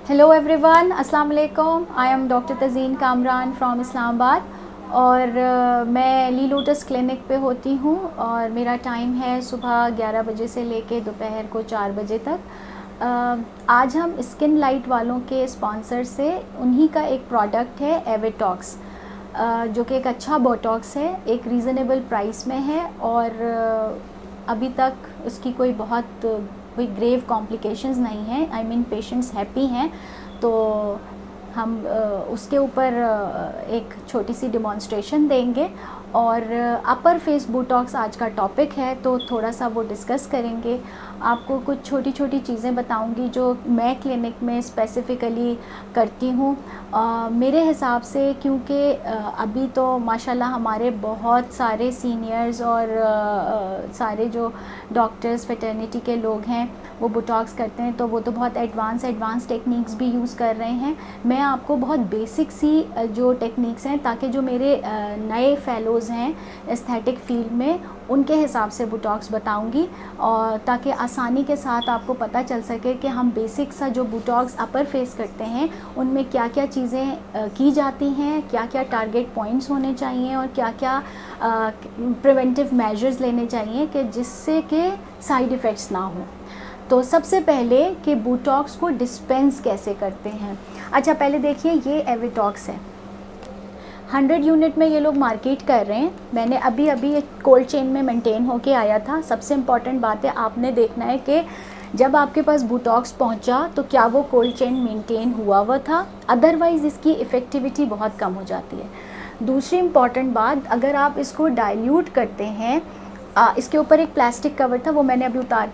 Hello everyone, अस्सलाम वालेकुम। I am doctor Tazeen Kamran from Islamabad और मैं ली लोटस क्लिनिक पे होती हूँ और मेरा टाइम है सुबह 11 बजे से लेके दोपहर को 4 बजे तक। आज हम स्किन लाइट वालों के स्पॉन्सर से उन्हीं का एक प्रोडक्ट है एविटॉक्स, जो कि एक अच्छा बोटॉक्स है, एक रीज़नेबल प्राइस में है और अभी तक उसकी कोई ग्रेव कॉम्प्लिकेशंस नहीं हैं। आई मीन पेशेंट्स हैप्पी हैं। तो हम उसके ऊपर एक छोटी सी डिमॉन्स्ट्रेशन देंगे और अपर फेस बोटॉक्स आज का टॉपिक है, तो थोड़ा सा वो डिस्कस करेंगे। आपको कुछ छोटी छोटी चीज़ें बताऊंगी जो मैं क्लिनिक में स्पेसिफ़िकली करती हूँ। मेरे हिसाब से, क्योंकि अभी तो माशाल्लाह हमारे बहुत सारे सीनियर्स और सारे जो डॉक्टर्स फेटर्निटी के लोग हैं वो बोटॉक्स करते हैं, तो वो तो बहुत एडवांस टेक्निक्स भी यूज़ कर रहे हैं। मैं आपको बहुत बेसिक सी जो टेक्निक्स हैं, ताकि जो मेरे नए फेलोज़ हैं एस्थेटिक फील्ड में, उनके हिसाब से बोटॉक्स बताऊंगी और ताकि आसानी के साथ आपको पता चल सके कि हम बेसिक सा जो बोटॉक्स अपर फेस करते हैं उनमें क्या क्या चीज़ें की जाती हैं, क्या क्या टारगेट पॉइंट्स होने चाहिए और क्या क्या प्रिवेंटिव मेजर्स लेने चाहिए कि जिससे कि साइड इफ़ेक्ट्स ना हो। तो सबसे पहले कि बोटॉक्स को डिस्पेंस कैसे करते हैं। अच्छा, पहले देखिए, ये एविटॉक्स है, 100 यूनिट में ये लोग मार्केट कर रहे हैं। मैंने अभी एक कोल्ड चेन में मेंटेन होके आया था। सबसे इम्पॉर्टेंट बात है, आपने देखना है कि जब आपके पास बोटॉक्स पहुंचा तो क्या वो कोल्ड चेन मेंटेन हुआ था, अदरवाइज़ इसकी इफ़ेक्टिविटी बहुत कम हो जाती है। दूसरी इम्पॉर्टेंट बात, अगर आप इसको डाइल्यूट करते हैं, इसके ऊपर एक प्लास्टिक कवर था, वो मैंने अभी उतार,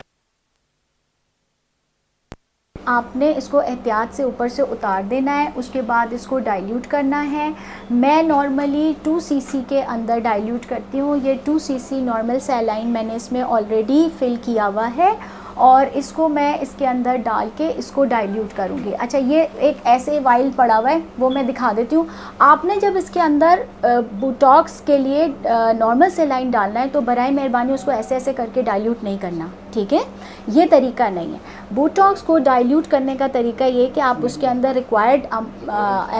आपने इसको एहतियात से ऊपर से उतार देना है। उसके बाद इसको डाइल्यूट करना है। मैं नॉर्मली 2 सीसी के अंदर डाइल्यूट करती हूँ। ये 2 सीसी नॉर्मल सैलाइन मैंने इसमें ऑलरेडी फिल किया हुआ है और इसको मैं इसके अंदर डाल के इसको डाइल्यूट करूँगी। अच्छा, ये एक ऐसे वाइल पड़ा हुआ है, वो मैं दिखा देती हूँ। आपने जब इसके अंदर बोटॉक्स के लिए नॉर्मल सैलाइन डालना है तो बराए मेहरबानी उसको ऐसे ऐसे करके डाइल्यूट नहीं करना, ठीक है? ये तरीका नहीं है। बोटॉक्स को डाइल्यूट करने का तरीका ये कि आप उसके अंदर रिक्वायर्ड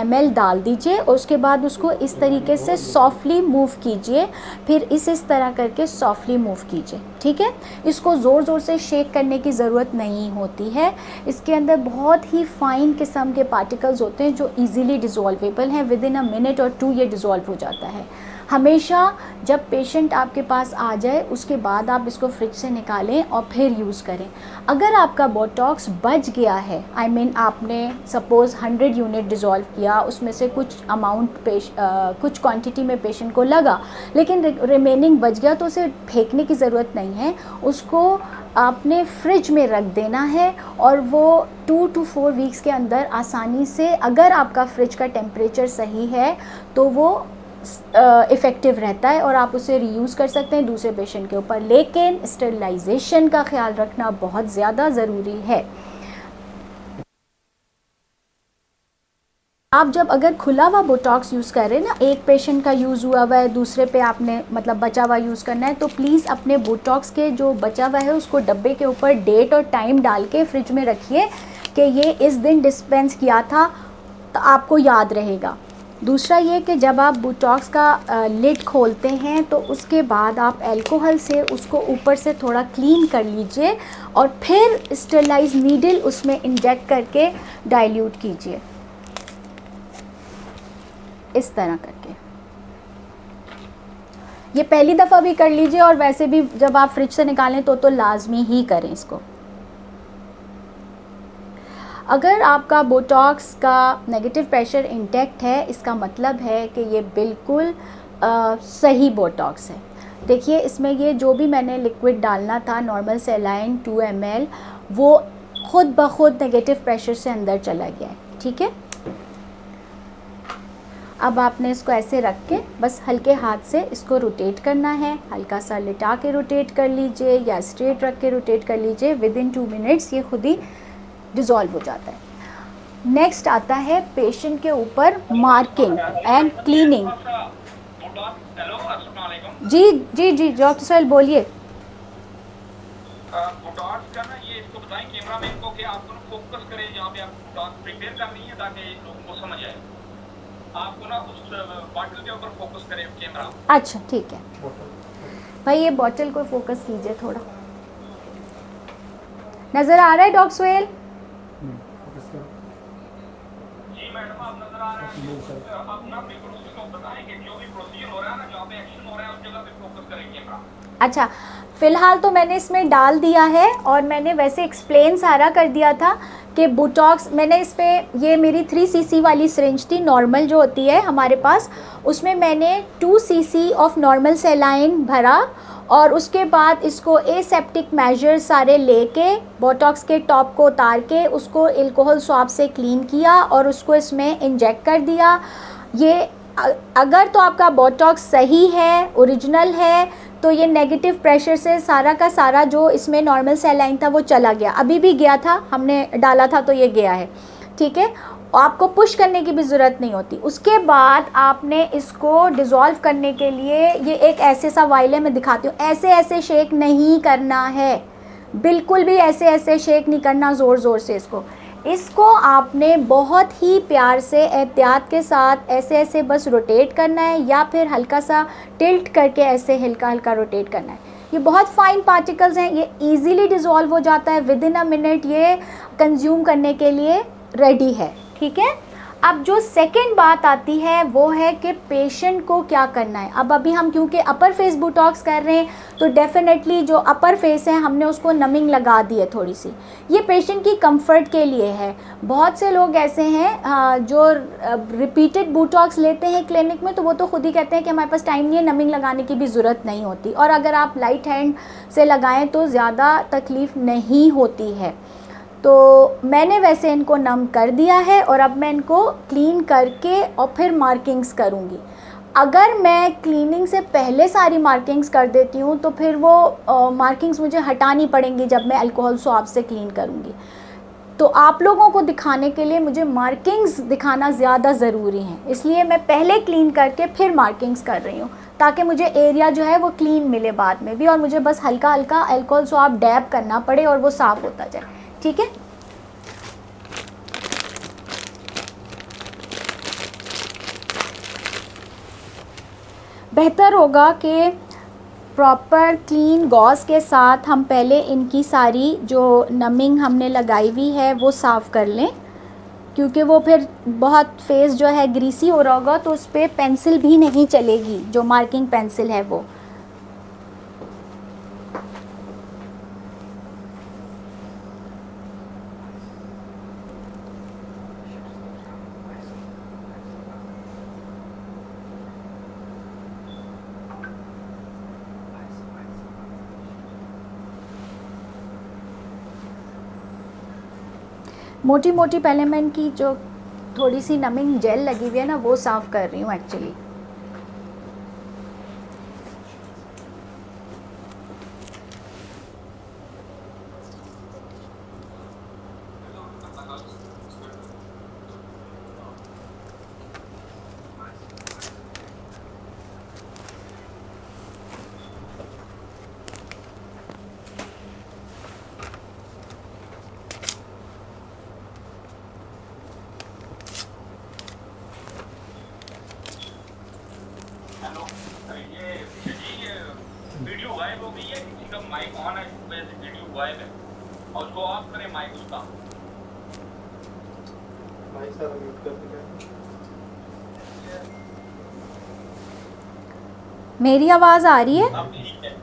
ml डाल दीजिए और उसके बाद उसको इस तरीके से सॉफ्टली मूव कीजिए, फिर इस तरह करके सॉफ्टली मूव कीजिए, ठीक है? इसको ज़ोर ज़ोर से शेक करने की ज़रूरत नहीं होती है। इसके अंदर बहुत ही फाइन किस्म के पार्टिकल्स होते हैं जो ईज़िली डिज़ोल्वेबल हैं, विद इन अ मिनट और 2 ये डिज़ोल्व हो जाता है। हमेशा जब पेशेंट आपके पास आ जाए उसके बाद आप इसको फ्रिज से निकालें और फिर यूज़ करें। अगर आपका बोटॉक्स बच गया है, आई मीन आपने सपोज़ 100 यूनिट डिज़ोल्व किया, उसमें से कुछ अमाउंट कुछ क्वांटिटी में पेशेंट को लगा, लेकिन रिमेनिंग बच गया, तो उसे फेंकने की ज़रूरत नहीं है। उसको आपने फ्रिज में रख देना है और वो 2 to 4 वीक्स के अंदर आसानी से, अगर आपका फ्रिज का टेम्परेचर सही है तो वो इफ़ेक्टिव रहता है और आप उसे रीयूज़ कर सकते हैं दूसरे पेशेंट के ऊपर। लेकिन स्टरलाइजेशन का ख्याल रखना बहुत ज़्यादा ज़रूरी है। आप जब अगर खुला हुआ बोटॉक्स यूज़ कर रहे हैं ना, एक पेशेंट का यूज़ हुआ है, दूसरे पे आपने मतलब बचा हुआ यूज़ करना है, तो प्लीज़ अपने बोटॉक्स के जो बचा हुआ है उसको डब्बे के ऊपर डेट और टाइम डाल के फ्रिज में रखिए कि ये इस दिन डिस्पेंस किया था, तो आपको याद रहेगा। दूसरा ये कि जब आप बोटॉक्स का लिड खोलते हैं तो उसके बाद आप अल्कोहल से उसको ऊपर से थोड़ा क्लीन कर लीजिए और फिर स्टेरलाइज नीडल उसमें इंजेक्ट करके डाइल्यूट कीजिए, इस तरह करके। ये पहली दफ़ा भी कर लीजिए और वैसे भी जब आप फ्रिज से निकालें तो लाजमी ही करें इसको। अगर आपका बोटॉक्स का नेगेटिव प्रेशर इंटैक्ट है, इसका मतलब है कि ये बिल्कुल सही बोटॉक्स है। देखिए, इसमें ये जो भी मैंने लिक्विड डालना था, नॉर्मल सैलाइन 2 ml, वो खुद ब खुद नेगेटिव प्रेशर से अंदर चला गया है, ठीक है? अब आपने इसको ऐसे रख के बस हल्के हाथ से इसको रोटेट करना है। हल्का सा लिटा के रोटेट कर लीजिए या स्ट्रेट रख के रोटेट कर लीजिए। विद इन 2 मिनट्स ये खुद ही डिज़ोल्व हो जाता है। नेक्स्ट आता है पेशेंट के ऊपर मार्किंग एंड क्लीनिंग। हेलो, अस्सलाम वालेकुम। जी जी जी, डॉक्टर सोहेल बोलिए। बोटॉक्स का ना, ये इसको बताएं कैमरा मैन को कि आप फोकस करें जहाँ पे आप बात प्रिपेयर करनी है ताकि लोगों को समझ आए। आपको ना उस बॉटल के ऊपर फोकस करें कैमरा। अच्छा ठीक है भाई, ये बॉटल को फोकस कीजिए थोड़ा। नज़र आ रहा है डॉक्टर सुहेल? जी मैडम, आप नजर आ रहा है। आप ना बिल्कुल उसको बताएं कि जो भी प्रोसीजर हो रहा है ना, जहाँ पे एक्शन हो रहा है उस जगह पे फोकस करें कैमरा। अच्छा, फ़िलहाल तो मैंने इसमें डाल दिया है और मैंने वैसे एक्सप्लेन सारा कर दिया था कि बोटॉक्स मैंने इस पे, ये मेरी 3 सीसी वाली सिरिंज थी नॉर्मल जो होती है हमारे पास, उसमें मैंने 2 सीसी ऑफ नॉर्मल सेलाइन भरा और उसके बाद इसको एसेप्टिक मेजर सारे लेके बोटॉक्स के टॉप को उतार के उसको अल्कोहल स्वाब से क्लीन किया और उसको इसमें इंजेक्ट कर दिया। ये अगर तो आपका बोटॉक्स सही है, ओरिजिनल है, तो ये नेगेटिव प्रेशर से सारा का सारा जो इसमें नॉर्मल सेलाइन था वो चला गया, अभी भी गया था, हमने डाला था तो ये गया है, ठीक है। आपको पुश करने की भी ज़रूरत नहीं होती। उसके बाद आपने इसको डिज़ोल्व करने के लिए ये एक ऐसे सा वाइल है, मैं दिखाती हूँ, ऐसे ऐसे शेक नहीं करना है, बिल्कुल भी ऐसे ऐसे शेक नहीं करना ज़ोर ज़ोर से। इसको आपने बहुत ही प्यार से एहतियात के साथ ऐसे ऐसे बस रोटेट करना है या फिर हल्का सा टिल्ट करके ऐसे हल्का हल्का रोटेट करना है। ये बहुत फाइन पार्टिकल्स हैं, ये इजीली डिज़ोल्व हो जाता है, विद इन अ मिनट ये कंज्यूम करने के लिए रेडी है, ठीक है। अब जो सेकंड बात आती है वो है कि पेशेंट को क्या करना है। अब अभी हम क्योंकि अपर फेस बोटॉक्स कर रहे हैं तो डेफिनेटली जो अपर फेस है हमने उसको नमिंग लगा दी है थोड़ी सी, ये पेशेंट की कंफर्ट के लिए है। बहुत से लोग ऐसे हैं जो रिपीटेड बोटॉक्स लेते हैं क्लिनिक में, तो वो तो खुद ही कहते हैं कि हमारे पास टाइम नहीं है, नमिंग लगाने की भी ज़रूरत नहीं होती, और अगर आप लाइट हैंड से लगाएँ तो ज़्यादा तकलीफ़ नहीं होती है। तो मैंने वैसे इनको नम कर दिया है और अब मैं इनको क्लीन करके और फिर मार्किंग्स करूँगी। अगर मैं क्लीनिंग से पहले सारी मार्किंग्स कर देती हूँ तो फिर वो मार्किंग्स मुझे हटानी पड़ेंगी जब मैं अल्कोहल स्वाब से क्लीन करूँगी। तो आप लोगों को दिखाने के लिए मुझे मार्किंग्स दिखाना ज़्यादा ज़रूरी है, इसलिए मैं पहले क्लीन करके फिर मार्किंग्स कर रही हूँ ताकि मुझे एरिया जो है वो क्लीन मिले बाद में भी, और मुझे बस हल्का हल्का अल्कोहल स्वाब डैब करना पड़े और वो साफ़ होता जाए, ठीक है। बेहतर होगा कि प्रॉपर क्लीन गॉज़ के साथ हम पहले इनकी सारी जो नमिंग हमने लगाई हुई है वो साफ़ कर लें, क्योंकि वो फिर बहुत फेस जो है ग्रीसी हो रहा होगा तो उस पर पेंसिल भी नहीं चलेगी, जो मार्किंग पेंसिल है वो। मोटी मोटी पहले मैं इनकी जो थोड़ी सी नमिंग जेल लगी हुई है ना वो साफ़ कर रही हूँ एक्चुअली। वीडियो गायब हो गई है, किसी का माइक ऑन है, इस वजह से वीडियो गायब है, और उसको ऑफ करें माइक उसका। माइक सारा म्यूट कर दिया। मेरी आवाज़ आ रही है? अब ठीक है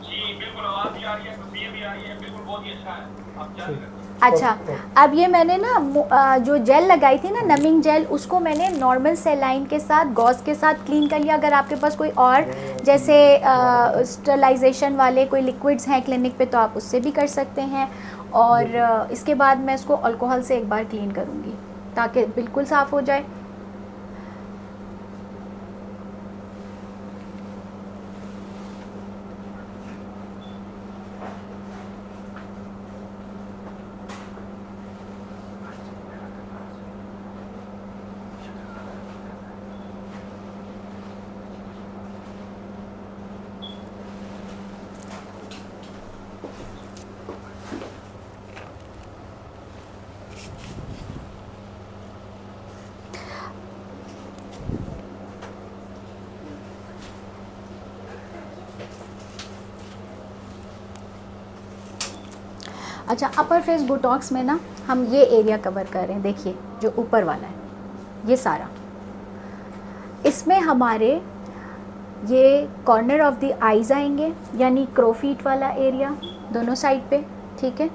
जी, बिल्कुल आवाज़ भी आ रही है, तस्वीर भी आ रही है, बिल्कुल बहुत ही अच्छा है। आप क्या कर? अच्छा, अब ये मैंने ना जो जेल लगाई थी ना नमिंग जेल, उसको मैंने नॉर्मल सेलाइन के साथ गॉज़ के साथ क्लीन कर लिया। अगर आपके पास कोई और जैसे स्टरलाइजेशन वाले कोई लिक्विड्स हैं क्लिनिक पे तो आप उससे भी कर सकते हैं। और इसके बाद मैं इसको अल्कोहल से एक बार क्लीन करूँगी ताकि बिल्कुल साफ़ हो जाए। अच्छा, अपर फेस बोटॉक्स में ना हम ये एरिया कवर कर रहे हैं, देखिए जो ऊपर वाला है ये सारा, इसमें हमारे ये कॉर्नर ऑफ द आईज़ आएंगे, यानी क्रोफीट वाला एरिया दोनों साइड पे, ठीक है।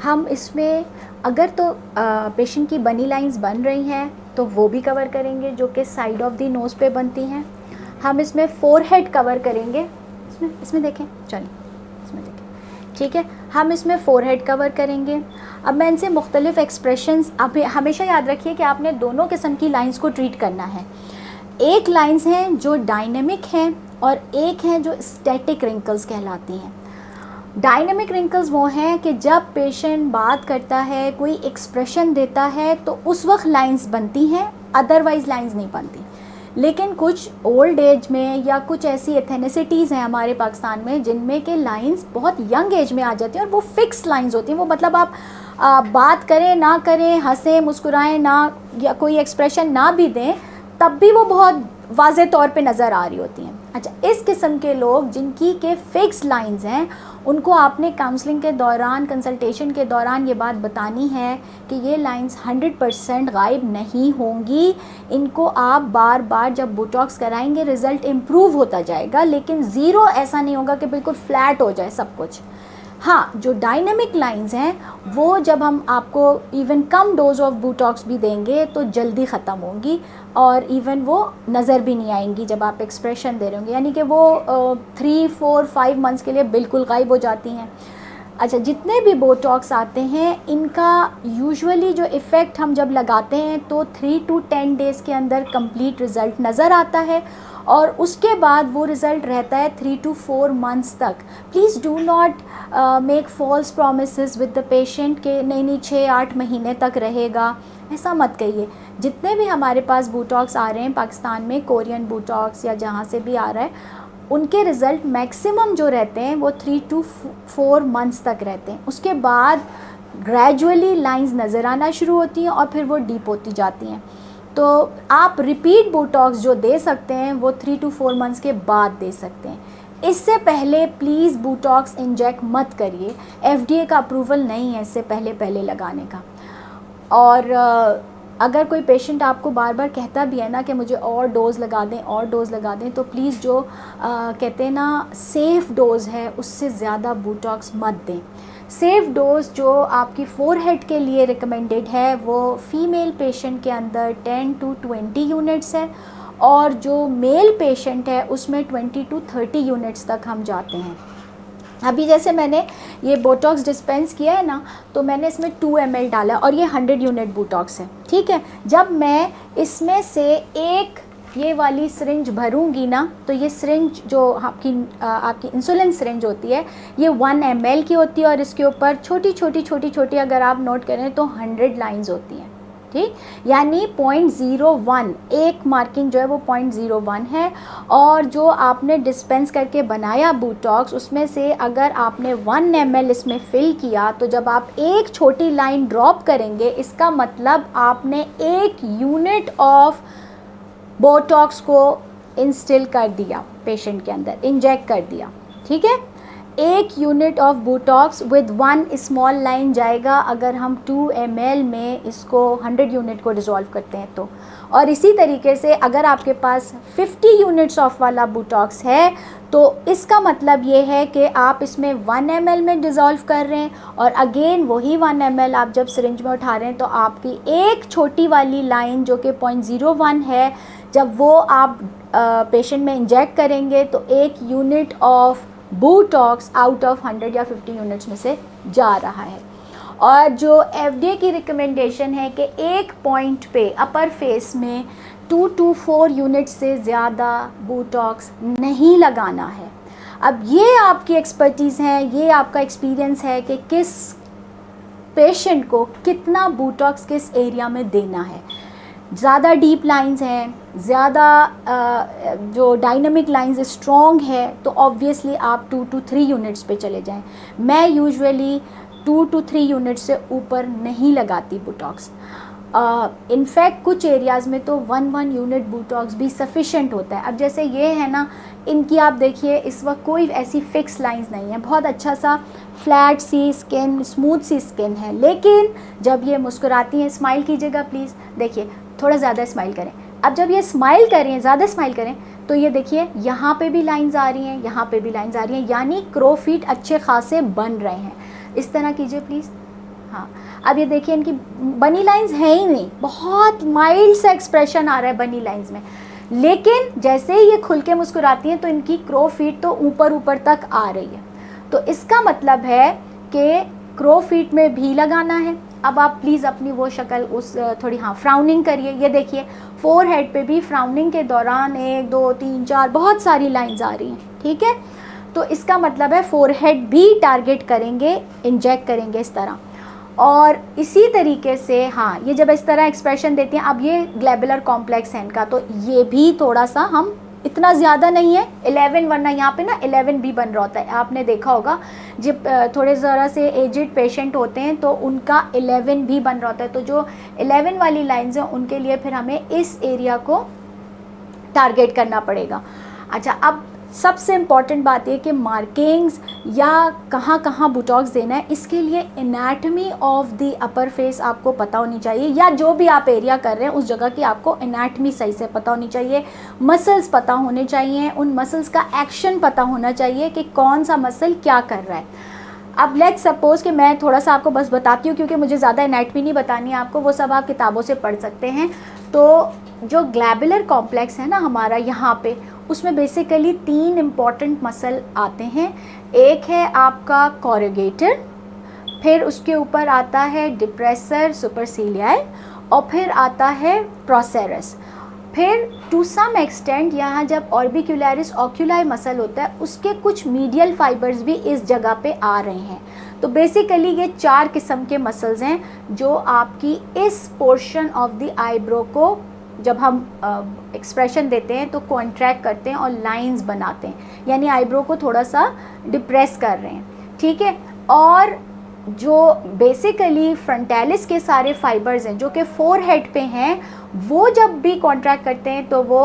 हम इसमें अगर तो पेशेंट की बनी लाइंस बन रही हैं तो वो भी कवर करेंगे, जो कि साइड ऑफ द नोज़ पे बनती हैं। हम इसमें फोरहेड कवर करेंगे, इसमें देखें, चलिए इसमें देखें, ठीक है। हम इसमें फोरहेड कवर करेंगे। अब मैं इनसे मुख्तलिफ एक्सप्रेशंस, आप हमेशा याद रखिए कि आपने दोनों किस्म की लाइंस को ट्रीट करना है। एक लाइंस हैं जो डायनेमिक हैं और एक हैं जो स्टैटिक रिंकल्स कहलाती हैं। डायनेमिक रिंकल्स वो हैं कि जब पेशेंट बात करता है, कोई एक्सप्रेशन देता है तो उस वक्त लाइंस बनती हैं, अदरवाइज़ लाइंस नहीं बनती। लेकिन कुछ ओल्ड एज में या कुछ ऐसी एथेनिसिटीज़ हैं हमारे पाकिस्तान में जिनमें के लाइंस बहुत यंग एज में आ जाती हैं और वो फिक्स लाइंस होती हैं। वो मतलब आप बात करें ना करें, हंसें मुस्कुराएं ना, या कोई एक्सप्रेशन ना भी दें, तब भी वो बहुत वाज़े तौर पे नज़र आ रही होती हैं। अच्छा, इस किस्म के लोग जिनकी के फिक्स लाइंस हैं, उनको आपने काउंसलिंग के दौरान, कंसल्टेशन के दौरान ये बात बतानी है कि ये लाइंस 100% गायब नहीं होंगी। इनको आप बार बार जब बोटॉक्स कराएंगे रिज़ल्ट इम्प्रूव होता जाएगा, लेकिन ज़ीरो ऐसा नहीं होगा कि बिल्कुल फ्लैट हो जाए सब कुछ। हाँ, जो डायनेमिक लाइंस हैं वो जब हम आपको even come dose of Botox भी देंगे तो जल्दी ख़त्म होंगी और इवन वो नज़र भी नहीं आएंगी जब आप एक्सप्रेशन दे रहे होंगे, यानी कि वो 3, 4, 5 मंथ्स के लिए बिल्कुल गायब हो जाती हैं। अच्छा, जितने भी बोटॉक्स आते हैं इनका यूजुअली जो इफ़ेक्ट हम जब लगाते हैं तो 3 to 10 डेज़ के अंदर कंप्लीट रिज़ल्ट नज़र आता है और उसके बाद वो रिज़ल्ट रहता है 3 to 4 मंथ्स तक। Please do not make false promises with the patient के नहीं 6-8 महीने तक रहेगा, ऐसा मत कहिए। जितने भी हमारे पास बोटॉक्स आ रहे हैं पाकिस्तान में, कोरियन बोटॉक्स या जहाँ से भी आ रहा है, उनके रिज़ल्ट मैक्सिमम जो रहते हैं वो 3 to 4 मंथ्स तक रहते हैं। उसके बाद ग्रेजुअली लाइंस नज़र आना शुरू होती हैं और फिर वो डीप होती जाती हैं। तो आप रिपीट बोटॉक्स जो दे सकते हैं वो 3 to 4 मंथ्स के बाद दे सकते हैं। इससे पहले प्लीज़ बोटॉक्स इंजेक्ट मत करिए, FDA का अप्रूवल नहीं है इससे पहले लगाने का। और अगर कोई पेशेंट आपको बार बार कहता भी है ना कि मुझे और डोज़ लगा दें और डोज़ लगा दें, तो प्लीज़ जो कहते हैं ना सेफ़ डोज़ है उससे ज़्यादा बोटॉक्स मत दें। सेफ़ डोज़ जो आपकी फोरहेड के लिए रिकमेंडेड है वो फ़ीमेल पेशेंट के अंदर 10 to 20 यूनिट्स है और जो मेल पेशेंट है उसमें 20 to 30 यूनिट्स तक हम जाते हैं। अभी जैसे मैंने ये बोटॉक्स डिस्पेंस किया है ना, तो मैंने इसमें 2 ml डाला और ये 100 यूनिट बोटॉक्स है, ठीक है। जब मैं इसमें से एक ये वाली सिरिंज भरूंगी ना, तो ये सिरिंज जो आपकी इंसुलिन सिरिंज होती है ये 1 ml की होती है और इसके ऊपर छोटी अगर आप नोट करें तो 100 लाइंस होती हैं, ठीक, यानी 0.01 एक मार्किंग जो है वो 0.01 है। और जो आपने डिस्पेंस करके बनाया बोटॉक्स, उसमें से अगर आपने 1 ml इसमें फ़िल किया तो जब आप एक छोटी लाइन ड्रॉप करेंगे इसका मतलब आपने 1 यूनिट ऑफ बोटॉक्स को इंस्टिल कर दिया पेशेंट के अंदर, इंजेक्ट कर दिया, ठीक है। 1 unit of Botox with 1 small line जाएगा अगर हम 2 ml में इसको 100 यूनिट को डिज़ोल्व करते हैं तो। और इसी तरीके से अगर आपके पास 50 यूनिट्स ऑफ वाला बोटॉक्स है तो इसका मतलब ये है कि आप इसमें 1 ml में डिज़ोल्व कर रहे हैं और अगेन वही 1 ml आप जब सिरिंज में उठा रहे हैं तो आपकी एक छोटी वाली लाइन जो कि 0.01 है, जब वो आप पेशेंट में इंजेक्ट करेंगे तो 1 unit of Botox out of 100 या 50 यूनिट्स में से जा रहा है। और जो FDA की रिकमेंडेशन है कि एक पॉइंट पे अपर फेस में 2 to 4 यूनिट से ज़्यादा बोटॉक्स नहीं लगाना है। अब ये आपकी एक्सपर्टीज़ है, ये आपका एक्सपीरियंस है कि किस पेशेंट को कितना बोटॉक्स किस एरिया में देना है। ज़्यादा डीप लाइंस हैं, ज़्यादा जो डायनामिक लाइंस स्ट्रॉन्ग है तो ऑब्वियसली आप 2 to 3 यूनिट्स पे चले जाएं। मैं यूजुअली 2 to 3 यूनिट्स से ऊपर नहीं लगाती बोटॉक्स। इनफैक्ट कुछ एरियाज़ में तो 1 यूनिट बोटॉक्स भी सफिशेंट होता है। अब जैसे ये है ना, इनकी आप देखिए इस वक्त कोई ऐसी फिक्स लाइंस नहीं है, बहुत अच्छा सा फ्लैट सी स्किन, स्मूथ सी स्किन है। लेकिन जब ये मुस्कुराती हैं, स्माइल कीजिएगा प्लीज़, देखिए थोड़ा ज़्यादा स्माइल करें। अब जब ये स्माइल करें, ज़्यादा स्माइल करें, तो ये देखिए यहाँ पे भी लाइंस आ रही हैं, यहाँ पे भी लाइंस आ रही हैं, यानी क्रो फीट अच्छे खासे बन रहे हैं। इस तरह कीजिए प्लीज़। हाँ, अब ये देखिए इनकी बनी लाइंस है ही नहीं, बहुत माइल्ड सा एक्सप्रेशन आ रहा है बनी लाइंस में। लेकिन जैसे ही ये खुल के मुस्कुराती हैं तो इनकी क्रो फीट तो ऊपर ऊपर तक आ रही है। तो इसका मतलब है कि क्रो फीट में भी लगाना है। अब आप प्लीज़ अपनी वो शक्ल उस थोड़ी हाँ फ्राउनिंग करिए। ये देखिए फोर हेड पे भी फ्राउनिंग के दौरान 1 2 3 4 बहुत सारी लाइंस आ रही हैं, ठीक है। तो इसका मतलब है फोर हेड भी टारगेट करेंगे, इंजेक्ट करेंगे इस तरह। और इसी तरीके से हाँ, ये जब इस तरह एक्सप्रेशन देती हैं, अब ये ग्लैबुलर कॉम्प्लेक्स है इनका, तो ये भी थोड़ा सा, हम इतना ज़्यादा नहीं है 11, वरना यहाँ पे ना 11 भी बन रहा होता है। आपने देखा होगा जब थोड़े ज़रा से एजिड पेशेंट होते हैं तो उनका 11 भी बन रहा होता है। तो जो 11 वाली लाइंस हैं उनके लिए फिर हमें इस एरिया को टारगेट करना पड़ेगा। अच्छा, अब सबसे इम्पॉर्टेंट बात यह कि मार्किंग्स या कहाँ कहाँ बोटॉक्स देना है, इसके लिए anatomy of the upper face आपको पता होनी चाहिए, या जो भी आप एरिया कर रहे हैं उस जगह की आपको एनाटमी सही से पता होनी चाहिए, मसल्स पता होने चाहिए, उन मसल्स का एक्शन पता होना चाहिए कि कौन सा मसल क्या कर रहा है। अब लेट्स सपोज कि मैं थोड़ा सा आपको बस बताती हूँ, क्योंकि मुझे ज़्यादा एनाटमी नहीं बतानी है आपको, वो सब आप किताबों से पढ़ सकते हैं। तो जो ग्लैबुलर कॉम्प्लेक्स है ना हमारा यहाँ पे, उसमें बेसिकली 3 इम्पॉर्टेंट मसल आते हैं। एक है आपका कोरुगेटर, फिर उसके ऊपर आता है डिप्रेसर सुपरसीलियाई, और फिर आता है प्रोसेरस। फिर टू सम एक्सटेंट यहाँ जब ऑर्बिक्यूलरिस ऑक्यूलाई मसल होता है, उसके कुछ मीडियल फाइबर्स भी इस जगह पे आ रहे हैं। तो बेसिकली ये 4 किस्म के मसल्स हैं जो आपकी इस पोर्शन ऑफ द आईब्रो को जब हम एक्सप्रेशन देते हैं तो कॉन्ट्रैक्ट करते हैं और लाइंस बनाते हैं, यानी आईब्रो को थोड़ा सा डिप्रेस कर रहे हैं, ठीक है। और जो बेसिकली फ्रंटालिस के सारे फाइबर्स हैं जो कि फोरहेड पे हैं, वो जब भी कॉन्ट्रैक्ट करते हैं तो वो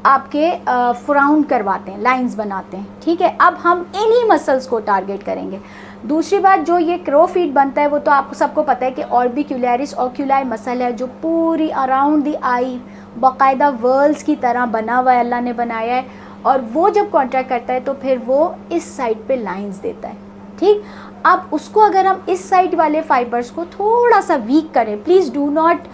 आपके फ्राउन करवाते हैं, लाइंस बनाते हैं, ठीक है। अब हम इन्हीं मसल्स को टारगेट करेंगे। दूसरी बात, जो ये क्रो फीट बनता है वो तो आपको सबको पता है कि ऑर्बिक्यूलरिस ऑक्यूलाई मसल है जो पूरी अराउंड द आई बाकायदा वर्ल्स की तरह बना हुआ है, अल्लाह ने बनाया है। और वो जब कॉन्ट्रैक्ट करता है तो फिर वो इस साइड पे लाइंस देता है, ठीक। अब उसको अगर हम इस साइड वाले फाइबर्स को थोड़ा सा वीक करें, please do not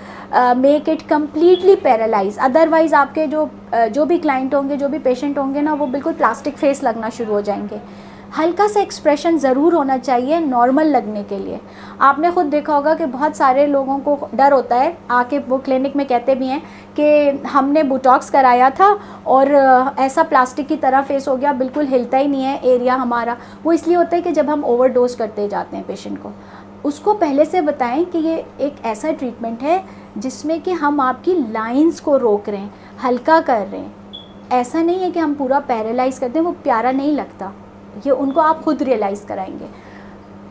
make it completely paralyse, otherwise आपके जो भी क्लाइंट होंगे, जो भी पेशेंट होंगे ना, वो बिल्कुल प्लास्टिक फेस लगना शुरू हो जाएंगे। हल्का सा एक्सप्रेशन ज़रूर होना चाहिए नॉर्मल लगने के लिए। आपने ख़ुद देखा होगा कि बहुत सारे लोगों को डर होता है, आके वो क्लिनिक में कहते भी हैं कि हमने बोटॉक्स कराया था और ऐसा प्लास्टिक की तरह फेस हो गया, बिल्कुल हिलता ही नहीं है एरिया हमारा। वो इसलिए होता है कि जब हम ओवरडोज करते जाते हैं पेशेंट को, उसको पहले से बताएं कि ये एक ऐसा ट्रीटमेंट है जिसमें कि हम आपकी लाइंस को रोक रहे हैं, हल्का कर रहे हैं। ऐसा नहीं है कि हम पूरा पैरालाइज करते हैं, वो प्यारा नहीं लगता, ये उनको आप खुद रियलाइज़ कराएंगे।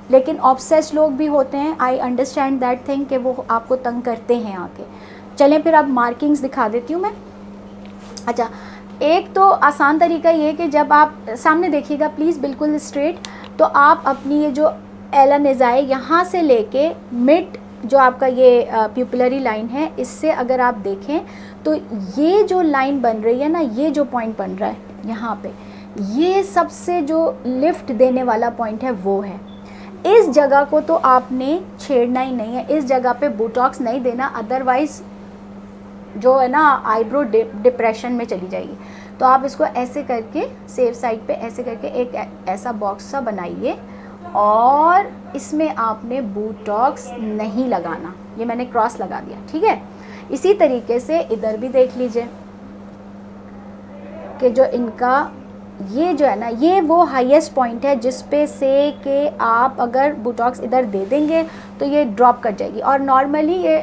लेकिन ऑब्सेस लोग भी होते हैं, आई अंडरस्टैंड दैट थिंग, कि वो आपको तंग करते हैं आके। चलें फिर अब मार्किंग्स दिखा देती हूँ मैं। अच्छा, एक तो आसान तरीका ये है कि जब आप सामने देखिएगा प्लीज़ बिल्कुल स्ट्रेट, तो आप अपनी ये जो एलानेज़ाई यहाँ से लेके मिड जो आपका ये प्यूपिलरी लाइन है, इससे अगर आप देखें तो ये जो लाइन बन रही है ना, ये जो पॉइंट बन रहा है यहाँ पे, ये सबसे जो लिफ्ट देने वाला पॉइंट है वो है। इस जगह को तो आपने छेड़ना ही नहीं है, इस जगह पे बोटॉक्स नहीं देना, अदरवाइज़ जो है ना आईब्रो डिप्रेशन में चली जाएगी। तो आप इसको ऐसे करके सेफ साइड पे ऐसे करके एक ऐसा बॉक्स सा बनाइए, और इसमें आपने बोटॉक्स नहीं लगाना। ये मैंने क्रॉस लगा दिया, ठीक है। इसी तरीके से इधर भी देख लीजिए कि जो इनका ये जो है ना, ये वो हाईएस्ट पॉइंट है जिस पे से कि आप अगर बोटॉक्स इधर दे देंगे तो ये ड्रॉप कर जाएगी। और नॉर्मली ये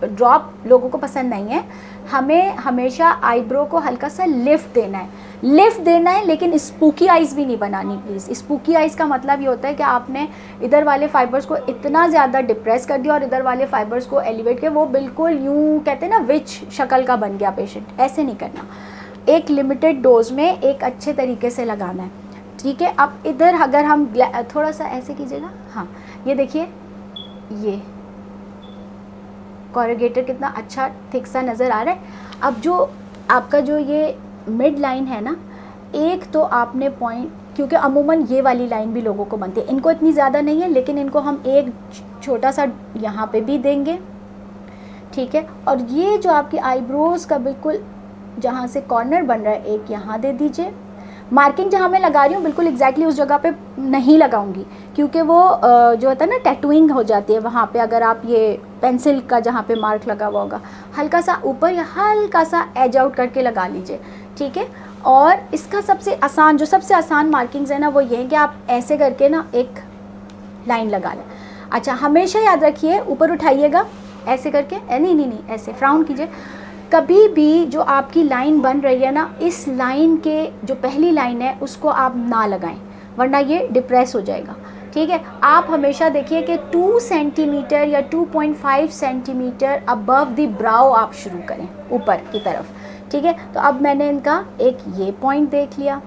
ड्रॉप लोगों को पसंद नहीं है, हमें हमेशा आईब्रो को हल्का सा लिफ्ट देना है। लिफ्ट देना है, लेकिन स्पूकी आइज़ भी नहीं बनानी प्लीज़। स्पूकी आइज़ का मतलब ये होता है कि आपने इधर वाले फाइबर्स को इतना ज़्यादा डिप्रेस कर दिया और इधर वाले फाइबर्स को एलिवेट किया, वो बिल्कुल यूँ कहते हैं ना विच शक्ल का बन गया पेशेंट। ऐसे नहीं करना, एक लिमिटेड डोज में एक अच्छे तरीके से लगाना है, ठीक है। अब इधर अगर हम थोड़ा सा ऐसे कीजिएगा, हाँ ये देखिए, ये कॉरुगेटर कितना अच्छा थिक सा नज़र आ रहा है। अब जो आपका जो ये मिड लाइन है ना, एक तो आपने पॉइंट, क्योंकि अमूमन ये वाली लाइन भी लोगों को बनती है, इनको इतनी ज़्यादा नहीं है, लेकिन इनको हम एक छोटा सा यहाँ पे भी देंगे, ठीक है। और ये जो आपकी आईब्रोज़ का बिल्कुल जहाँ से कॉर्नर बन रहा है, एक यहाँ दे दीजिए। मार्किंग जहाँ मैं लगा रही हूँ बिल्कुल एग्जैक्टली उस जगह पे नहीं लगाऊंगी, क्योंकि वो जो होता है ना टैटूइंग हो जाती है वहाँ पे। अगर आप ये पेंसिल का जहाँ पे मार्क लगा हुआ होगा, हल्का सा ऊपर या हल्का सा एज आउट करके लगा लीजिए, ठीक है। और इसका सबसे आसान मार्किंग्स है ना, वो ये है कि आप ऐसे करके ना एक लाइन लगा लें। अच्छा, हमेशा याद रखिए, ऊपर उठाइएगा ऐसे करके, नहीं ऐसे फ्राउन कीजिए। कभी भी जो आपकी लाइन बन रही है ना, इस लाइन के जो पहली लाइन है उसको आप ना लगाएं, वरना ये डिप्रेस हो जाएगा, ठीक है। आप हमेशा देखिए कि 2 सेंटीमीटर या 2.5 सेंटीमीटर अबव द ब्राउ आप शुरू करें ऊपर की तरफ, ठीक है। तो अब मैंने इनका एक ये पॉइंट देख लिया,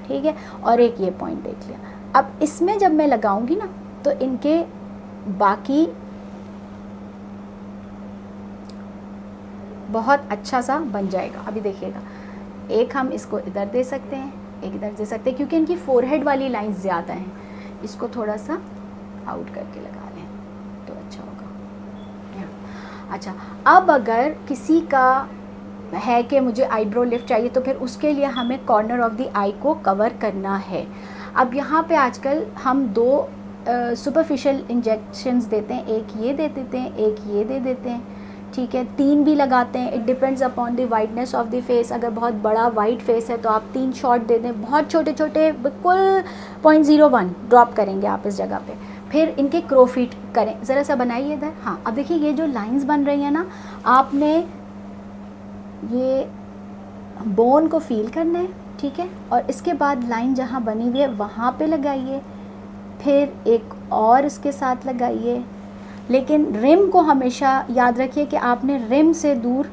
ठीक है, और एक ये पॉइंट देख लिया। अब इसमें जब मैं लगाऊंगी ना, तो इनके बाकी बहुत अच्छा सा बन जाएगा। अभी देखिएगा, एक हम इसको इधर दे सकते हैं, एक इधर दे सकते हैं, क्योंकि इनकी फोरहेड वाली लाइन ज़्यादा हैं। इसको थोड़ा सा आउट करके लगा लें तो अच्छा होगा। अच्छा, अब अगर किसी का है कि मुझे आईब्रो लिफ्ट चाहिए, तो फिर उसके लिए हमें कॉर्नर ऑफ द आई को कवर करना है। अब यहाँ पे आजकल हम 2 सुपरफिशियल इंजेक्शंस देते हैं, एक ये दे देते हैं, एक ये दे देते हैं, ठीक है। 3 भी लगाते हैं, it depends upon the wideness of the face. अगर बहुत बड़ा वाइड फेस है तो आप 3 शॉट दे दें, बहुत छोटे छोटे बिल्कुल 0.01 ड्रॉप करेंगे आप इस जगह पे। फिर इनके क्रोफिट करें, ज़रा सा बनाइए इधर। हाँ, अब देखिए ये जो लाइंस बन रही हैं ना, आपने ये बोन को फील करना है, ठीक है। और इसके बाद लाइन जहाँ बनी हुई है वहाँ पे लगाइए, फिर एक और इसके साथ लगाइए। लेकिन रिम को हमेशा याद रखिए कि आपने रिम से दूर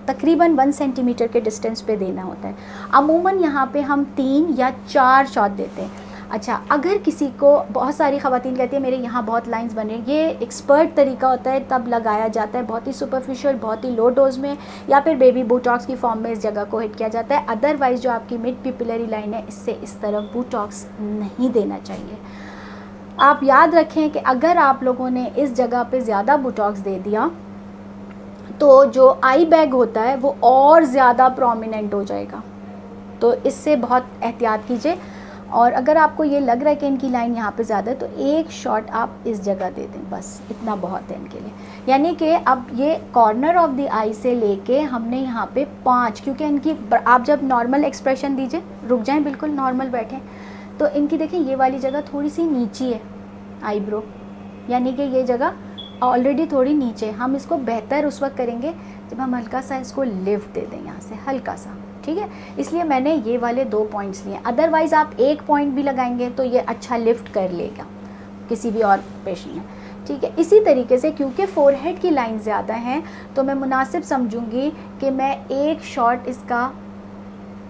तकरीबन 1 सेंटीमीटर के डिस्टेंस पे देना होता है। अमूमन यहाँ पे हम 3 या 4 शॉट देते हैं। अच्छा, अगर किसी को, बहुत सारी ख़वातीन कहती है मेरे यहाँ बहुत लाइंस बने, ये एक्सपर्ट तरीका होता है, तब लगाया जाता है बहुत ही सुपरफिशियल, बहुत ही लो डोज में, या फिर बेबी बोटॉक्स की फॉर्म में इस जगह को हिट किया जाता है। अदरवाइज़ जो आपकी मिड पिपिलरी लाइन है, इससे इस तरफ बोटॉक्स नहीं देना चाहिए। आप याद रखें कि अगर आप लोगों ने इस जगह पे ज़्यादा बोटॉक्स दे दिया तो जो आई बैग होता है वो और ज़्यादा प्रोमिनेंट हो जाएगा, तो इससे बहुत एहतियात कीजिए। और अगर आपको ये लग रहा है कि इनकी लाइन यहाँ पे ज़्यादा है, तो एक शॉट आप इस जगह दे दें, बस इतना बहुत है इनके लिए। यानी कि अब ये कॉर्नर ऑफ द आई से लेके हमने यहाँ पे 5, क्योंकि इनकी, आप जब नॉर्मल एक्सप्रेशन दीजिए, रुक जाएं, बिल्कुल नॉर्मल बैठें, तो इनकी देखें ये वाली जगह थोड़ी सी नीची है आईब्रो, यानी कि ये जगह ऑलरेडी थोड़ी नीचे। हम इसको बेहतर उस वक्त करेंगे जब हम हल्का सा इसको लिफ्ट दे दें यहाँ से, हल्का सा, ठीक है। इसलिए मैंने ये वाले 2 पॉइंट्स लिए। अदरवाइज़ आप 1 पॉइंट भी लगाएंगे तो ये अच्छा लिफ्ट कर लेगा किसी भी और पेशेंट में, ठीक है। इसी तरीके से क्योंकि फोरहेड की लाइन ज़्यादा है, तो मैं मुनासिब समझूंगी कि मैं एक शॉट इसका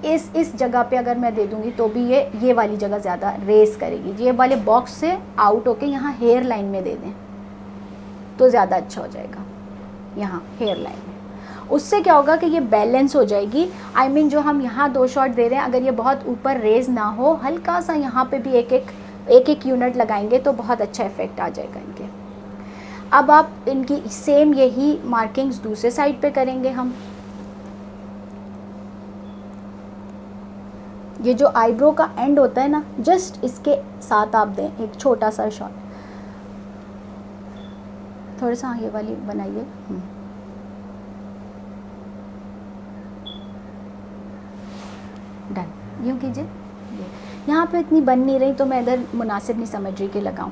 इस जगह पे अगर मैं दे दूंगी तो भी ये वाली जगह ज़्यादा रेस करेगी। ये वाले बॉक्स से आउट होके यहाँ हेयर लाइन में दे दें तो ज़्यादा अच्छा हो जाएगा, यहाँ हेयर लाइन में। उससे क्या होगा कि ये बैलेंस हो जाएगी। I mean, जो हम यहाँ 2 शॉट दे रहे हैं, अगर ये बहुत ऊपर रेज ना हो, हल्का सा यहाँ पे भी एक यूनिट लगाएंगे तो बहुत अच्छा इफेक्ट आ जाएगा इनके। अब आप इनकी सेम यही मार्किंग्स दूसरे साइड पे करेंगे हम। ये जो आईब्रो का एंड होता है ना, जस्ट इसके साथ आप दें एक छोटा सा शॉट, थोड़ा सा ये वाली बनाइए। डन, यूँ कीजिए। यहाँ पे इतनी बन नहीं रही तो मैं इधर मुनासिब नहीं समझ रही कि लगाऊं।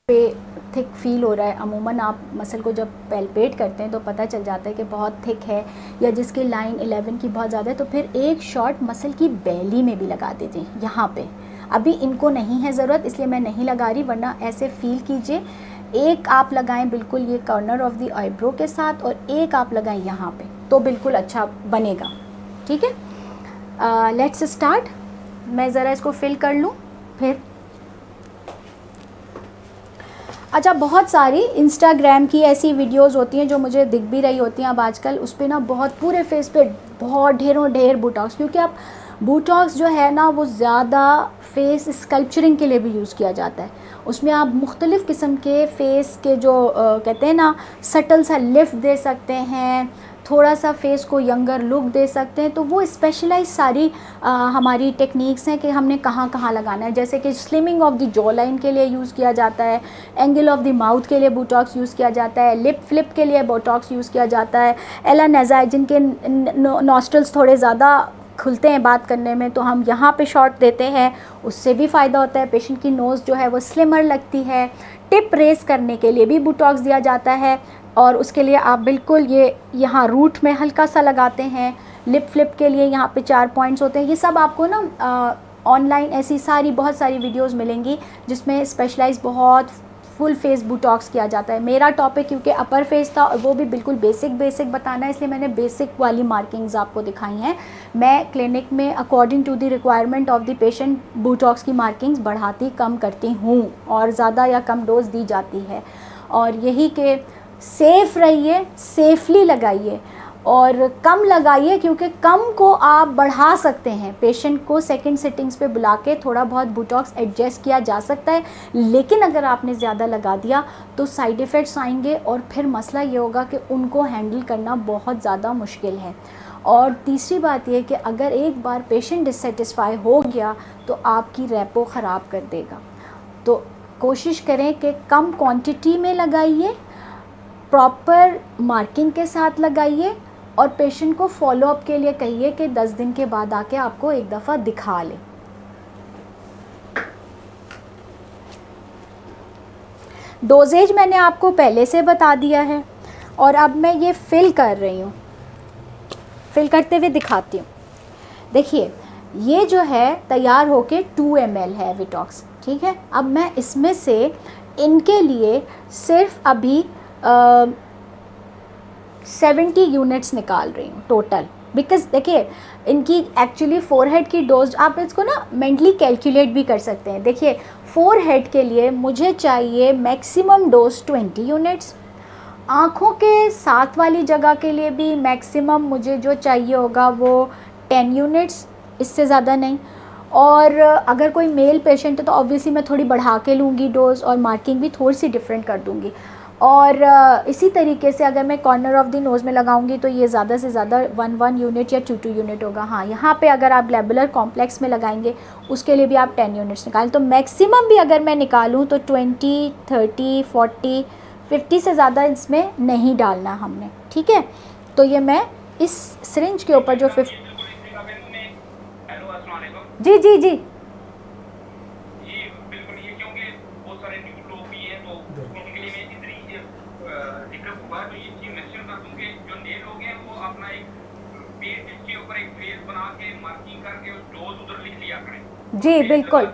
पे थिक फील हो रहा है, अमूमन आप मसल को जब पैल्पेट करते हैं तो पता चल जाता है कि बहुत थिक है, या जिसकी लाइन 11 की बहुत ज़्यादा है, तो फिर एक शॉट मसल की बेली में भी लगा दीजिए यहाँ पे। अभी इनको नहीं है ज़रूरत इसलिए मैं नहीं लगा रही, वरना ऐसे फील कीजिए। एक आप लगाएं बिल्कुल ये कॉर्नर ऑफ द आईब्रो के साथ, और एक आप लगाएं यहाँ पे, तो बिल्कुल अच्छा बनेगा। ठीक है, लेट्स स्टार्ट। मैं ज़रा इसको फिल कर लूँ फिर। अच्छा, बहुत सारी इंस्टाग्राम की ऐसी वीडियोस होती हैं जो मुझे दिख भी रही होती हैं अब आजकल, उस पर ना बहुत पूरे फेस पे बहुत ढेरों ढेर बोटॉक्स, क्योंकि अब बोटॉक्स जो है ना वो ज़्यादा फेस स्कल्पचरिंग के लिए भी यूज़ किया जाता है। उसमें आप मुख्तलिफ़ किस्म के फेस के जो कहते हैं ना सटल सा लिफ्ट दे सकते हैं, थोड़ा सा फेस को यंगर लुक दे सकते हैं। तो वो स्पेशलाइज सारी हमारी टेक्निक्स हैं कि हमने कहाँ कहाँ लगाना है। जैसे कि slimming of the jaw line के लिए यूज़ किया जाता है, एंगल ऑफ द माउथ के लिए बोटॉक्स यूज़ किया जाता है, लिप फ्लिप के लिए बोटॉक्स यूज़ किया जाता है, एला नेज़ाई जिनके नॉस्ट्रल्स थोड़े ज़्यादा खुलते हैं बात करने में, तो हम यहाँ पे शॉट देते हैं, उससे भी फ़ायदा होता है। पेशेंट की नोज़ जो है वो स्लिमर लगती है। टिप रेस करने के लिए भी बोटॉक्स दिया जाता है, और उसके लिए आप बिल्कुल ये यहाँ रूट में हल्का सा लगाते हैं। लिप फ्लिप के लिए यहाँ पे 4 पॉइंट्स होते हैं। ये सब आपको ना ऑनलाइन ऐसी बहुत सारी वीडियोस मिलेंगी जिसमें स्पेशलाइज बहुत फुल फेस बोटॉक्स किया जाता है। मेरा टॉपिक क्योंकि अपर फेस था और वो भी बिल्कुल बेसिक बताना है, इसलिए मैंने बेसिक वाली मार्किंग्स आपको दिखाई हैं। मैं क्लिनिक में according to the requirement of the patient botox की मार्किंग्स बढ़ाती कम करती हूँ, और ज़्यादा या कम डोज दी जाती है। और यही कि सेफ़ रहिए, सेफली लगाइए और कम लगाइए, क्योंकि कम को आप बढ़ा सकते हैं। पेशेंट को सेकंड सिटिंग्स पे बुला के थोड़ा बहुत बोटॉक्स एडजस्ट किया जा सकता है, लेकिन अगर आपने ज़्यादा लगा दिया तो साइड इफ़ेक्ट्स आएंगे, और फिर मसला ये होगा कि उनको हैंडल करना बहुत ज़्यादा मुश्किल है। और तीसरी बात यह कि अगर एक बार पेशेंट डिससेटिस्फाई हो गया तो आपकी रेपो ख़राब कर देगा। तो कोशिश करें कि कम क्वांटिटी में लगाइए, प्रॉपर मार्किंग के साथ लगाइए, और पेशेंट को फॉलोअप के लिए कहिए कि 10 दिन के बाद आके आपको एक दफ़ा दिखा ले। डोजेज मैंने आपको पहले से बता दिया है, और अब मैं ये फिल कर रही हूँ, फिल करते हुए दिखाती हूँ। देखिए ये जो है तैयार होके 2 ml है विटॉक्स, ठीक है। अब मैं इसमें से इनके लिए सिर्फ अभी 70 यूनिट्स निकाल रही हूँ टोटल, बिकॉज देखिए इनकी एक्चुअली फोरहेड की डोज आप इसको ना मेंटली कैलकुलेट भी कर सकते हैं। देखिए फोरहेड के लिए मुझे चाहिए मैक्सिमम डोज 20 यूनिट्स, आँखों के साथ वाली जगह के लिए भी मैक्सिमम मुझे जो चाहिए होगा वो 10 यूनिट्स, इससे ज़्यादा नहीं। और अगर कोई मेल पेशेंट है तो ऑब्वियसली मैं थोड़ी बढ़ा के लूँगी डोज, और मार्किंग भी थोड़ी सी डिफरेंट कर दूँगी। और इसी तरीके से अगर मैं कॉर्नर ऑफ द नोज़ में लगाऊंगी तो ये ज़्यादा से ज़्यादा 1 यूनिट या 2 यूनिट होगा। हाँ, यहाँ पे अगर आप ग्लैबुलर कॉम्प्लेक्स में लगाएंगे उसके लिए भी आप 10 यूनिट्स निकालें। तो मैक्सिमम भी अगर मैं निकालूँ तो 20, 30, 40, 50 से ज़्यादा इसमें नहीं डालना हमने, ठीक है। तो ये मैं इस सिरिंज के ऊपर जो 50 जी जी जी जी बिल्कुल।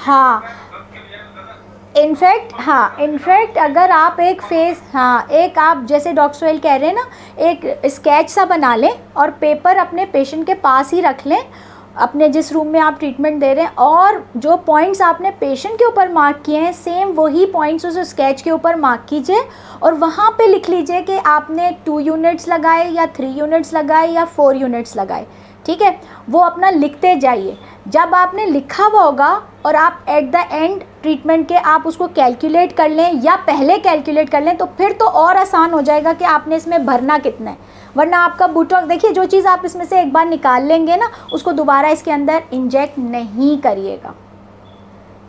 हाँ इनफैक्ट अगर आप एक फेस एक आप जैसे डॉक्टर सोहेल कह रहे हैं ना, एक स्केच सा बना लें और पेपर अपने पेशेंट के पास ही रख लें, अपने जिस रूम में आप ट्रीटमेंट दे रहे हैं, और जो पॉइंट्स आपने पेशेंट के ऊपर मार्क किए हैं सेम वही पॉइंट्स उस स्केच के ऊपर मार्क कीजिए, और वहाँ पे लिख लीजिए कि आपने 2 यूनिट्स लगाए या 3 यूनिट्स लगाए या 4 यूनिट्स लगाए, ठीक है। वो अपना लिखते जाइए। जब आपने लिखा हुआ होगा और आप एट द एंड ट्रीटमेंट के आप उसको कैलकुलेट कर लें या पहले कैलकुलेट कर लें तो फिर तो और आसान हो जाएगा कि आपने इसमें भरना कितना है। वरना आपका बोटॉक्स, देखिए जो चीज़ आप इसमें से एक बार निकाल लेंगे ना, उसको दोबारा इसके अंदर इंजेक्ट नहीं करिएगा,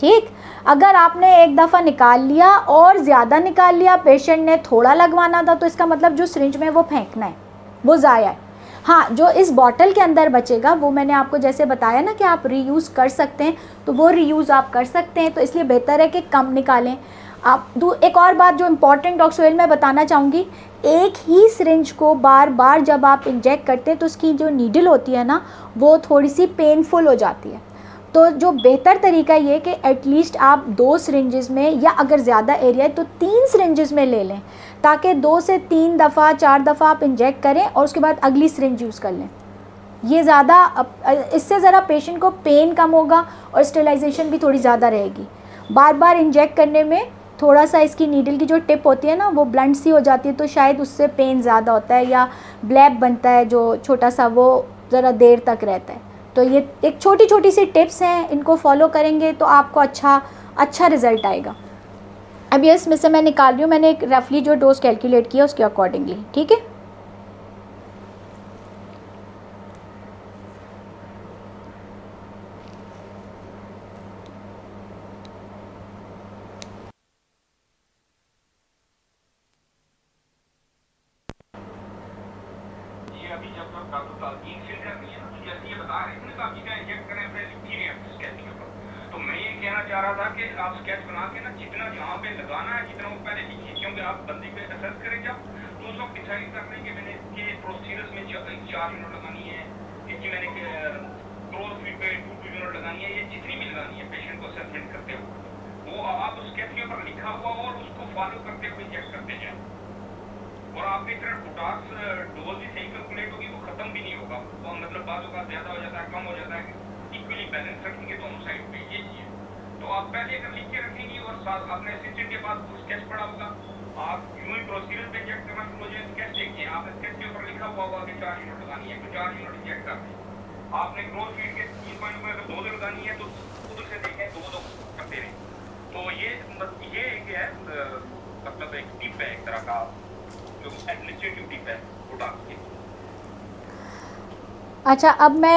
ठीक। अगर आपने एक दफ़ा निकाल लिया और ज़्यादा निकाल लिया, पेशेंट ने थोड़ा लगवाना था, तो इसका मतलब जो सिरिंज में वो फेंकना है वो ज़ाया है। हाँ, जो इस बॉटल के अंदर बचेगा वो मैंने आपको जैसे बताया ना कि आप रीयूज़ कर सकते हैं, तो वो रीयूज़ आप कर सकते हैं, तो इसलिए बेहतर है कि कम निकालें आप। एक और बात जो इम्पॉर्टेंट डॉक्टर सोहेल मैं बताना चाहूँगी, एक ही सिरिंज को बार बार जब आप इंजेक्ट करते हैं तो उसकी जो नीडल होती है ना वो थोड़ी सी पेनफुल हो जाती है। तो जो बेहतर तरीका ये कि एटलीस्ट आप 2 सिरिंजेस में, या अगर ज़्यादा एरिया है तो 3 सिरिंजेस में ले लें, ताकि 2 से 3 दफ़ा 4 दफ़ा आप इंजेक्ट करें और उसके बाद अगली सिरिंज यूज़ कर लें। ये ज़्यादा, इससे ज़रा पेशेंट को पेन कम होगा और स्टेलाइजेशन भी थोड़ी ज़्यादा रहेगी। बार बार इंजेक्ट करने में थोड़ा सा इसकी नीडल की जो टिप होती है ना वो ब्लंट सी हो जाती है, तो शायद उससे पेन ज़्यादा होता है, या ब्लैब बनता है जो छोटा सा, वो ज़रा देर तक रहता है। तो ये एक छोटी छोटी सी टिप्स हैं, इनको फॉलो करेंगे तो आपको अच्छा रिज़ल्ट आएगा। अब ये इसमें से मैं निकाल रही हूँ, मैंने एक रफली जो डोज कैलकुलेट किया उसके अकॉर्डिंगली, ठीक है। ये अभी जब तक डॉक्टर ताज़ीन फिल करनी है ना, तो जैसे ये बता रहे थे ना कि आप क्या इंजेक्ट करें, फिर लिखी रहे हैं स्केच के ऊपर। तो मैं ये कहना चाह रहा था कि आप स्केच बना के ना जितना जहाँ पे लगाना है जितना वो पहले लिखिए, क्योंकि आप बंदे को असेस करें जब, तो उस वक्त डिसाइड कर लें कि मैंने ये प्रोसीजर्स में 4 यूनिट लगानी है, इसकी मैंने क्लोज फीट पे 2 यूनिट लगानी है, ये जितनी भी लगानी है पेशेंट को असेसमेंट करते हुए, वो आप उस स्केच के ऊपर लिखा हुआ और उसको फॉलो करते हुए इंजेक्ट करते जाएं। और आपकी तरह बुटाक्स डोज भी सही कैलकुलेट होगी, वो खत्म भी नहीं होगा, और मतलब बाजू का ज्यादा हो जाता है, कम हो जाता है, इक्वली बैलेंस रखेंगे दोनों साइड पे, ये चीज। तो आप पहले अगर लिख के रखेंगे और साथ अपने असिस्टेंट के पास स्केच पड़ा होगा, आप यूं ही प्रोसीजर पे चेक करना शुरू हो जाए, स्केच देखिए, आप स्केच के ऊपर लिखा हुआ होगा कि 4 यूनिट लगानी है, तो 4 यूनिट इंजेक्ट कर दें। आपने ग्रोथ फीड के 3 पॉइंट में अगर 2 लगानी है तो उधर से देखें 2 करते रहें। तो ये एक है मतलब एक टिप है, एक तरह का जो एडमिनिस्ट्रेटिव टिप है बुटाक्स की। अच्छा, अब मैं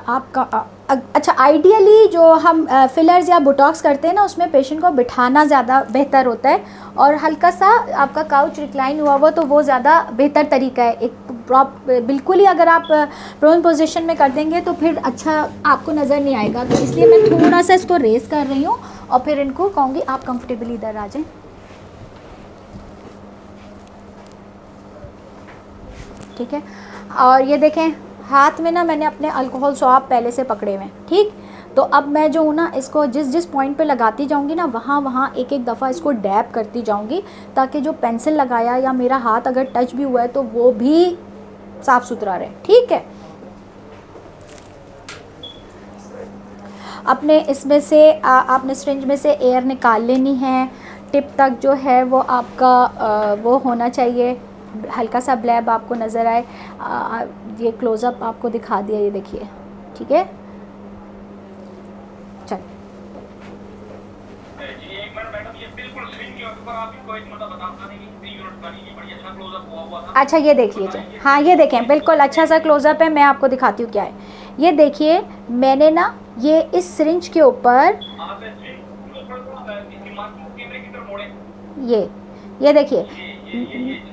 आपका अच्छा, आइडियली जो हम फिलर्स या बोटॉक्स करते हैं ना उसमें पेशेंट को बिठाना ज़्यादा बेहतर होता है, और हल्का सा आपका काउच रिक्लाइन हुआ हुआ तो वो ज़्यादा बेहतर तरीका है। एक बिल्कुल ही अगर आप प्रोन पोजीशन में कर देंगे तो फिर अच्छा आपको नज़र नहीं आएगा, तो इसलिए मैं थोड़ा सा इसको रेस कर रही हूँ और फिर इनको कहूँगी आप कंफर्टेबली इधर आ जाएं। ठीक है, और ये देखें हाथ में ना मैंने अपने अल्कोहल स्वाब पहले से पकड़े हुए हैं, ठीक। तो अब मैं जो हूँ ना इसको जिस पॉइंट पे लगाती जाऊँगी ना वहाँ एक दफ़ा इसको डैब करती जाऊँगी, ताकि जो पेंसिल लगाया या मेरा हाथ अगर टच भी हुआ है तो वो भी साफ़ सुथरा रहे, ठीक है। अपने इसमें से आपने सिरिंज में से एयर निकाल लेनी है, टिप तक जो है वो आपका वो होना चाहिए, हल्का सा ब्लैब आपको नज़र आए। ये क्लोज़अप आपको दिखा दिया, ये देखिए, ठीक है। चल जी एक मिनट मैडम, ये बिल्कुल स्क्रीन के ऊपर आप इनको एक मतलब बता देंगे कि 3 यूनिट का नहीं, बड़ी अच्छा क्लोजअप हुआ था। अच्छा ये देख लीजिए, हाँ ये देखें बिल्कुल अच्छा सा क्लोज़अप है। मैं आपको दिखाती हूँ क्या है, ये देखिए मैंने ना ये इस सिरिंज के ऊपर ये देखिए,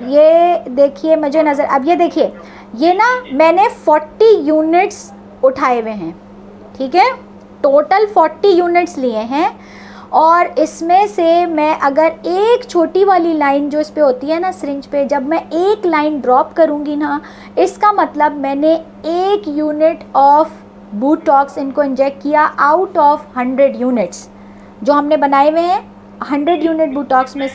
ये देखिए मुझे नज़र, अब ये देखिए ये ना मैंने 40 यूनिट्स उठाए हुए हैं, ठीक है, टोटल 40 यूनिट्स लिए हैं। और इसमें से मैं अगर एक छोटी वाली लाइन जो इस पे होती है ना सिरिंज पे, जब मैं एक लाइन ड्रॉप करूँगी ना, इसका मतलब मैंने 1 यूनिट ऑफ बोटॉक्स इनको इंजेक्ट किया आउट ऑफ 100 यूनिट्स जो हमने बनाए हुए हैं। 100 यूनिट बोटॉक्स में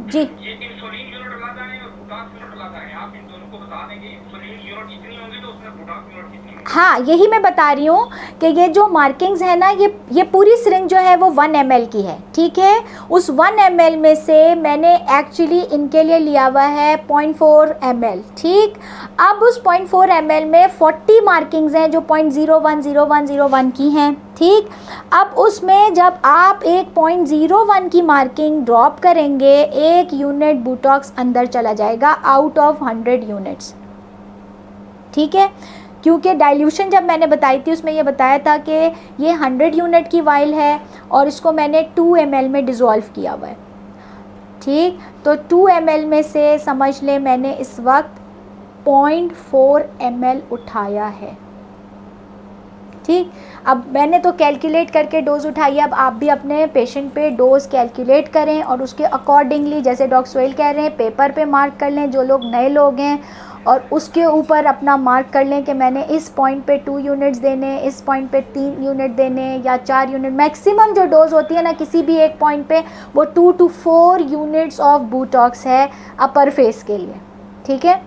जी ये इंसुलिन यूनिट लगाना है और बुटाक्स यूनिट लगाना है, आप इन दोनों को बता देंगे इंसुलिन यूनिट जितनी होंगी तो उसमें बुटाक्स यूनिट कितनी होंगी। हाँ यही मैं बता रही हूँ कि ये जो मार्किंग्स है ना, ये पूरी सिरिंज जो है वो 1 ml की है, ठीक है। उस 1 ml में से मैंने एक्चुअली इनके लिए लिया हुआ है 0.4 ml, ठीक। अब उस 0.4 ml में 40 मार्किंग्स हैं जो 0.010101 की हैं, ठीक। अब उसमें जब आप एक 0.01 की मार्किंग ड्रॉप करेंगे, 1 यूनिट बोटॉक्स अंदर चला जाएगा आउट ऑफ 100 यूनिट्स, ठीक है। क्योंकि डाइल्यूशन जब मैंने बताई थी उसमें ये बताया था कि ये 100 यूनिट की वाइल है और इसको मैंने 2 ml में डिज़ोल्व किया हुआ है, ठीक। तो 2 ml में से समझ लें मैंने इस वक्त 0.4 ml उठाया है। ठीक, अब मैंने तो कैलकुलेट करके डोज़ उठाई है, अब आप भी अपने पेशेंट पे डोज़ कैलकुलेट करें और उसके अकॉर्डिंगली, जैसे डॉक्टर सोहेल कह रहे हैं, पेपर पे मार्क कर लें जो लोग नए लोग हैं, और उसके ऊपर अपना मार्क कर लें कि मैंने इस पॉइंट पे 2 यूनिट्स देने, इस पॉइंट पे 3 यूनिट देने या 4 यूनिट। मैक्सिमम जो डोज़ होती है ना किसी भी एक पॉइंट पे, वो 2 to 4 यूनिट्स ऑफ बोटॉक्स है अपर फेस के लिए। ठीक है,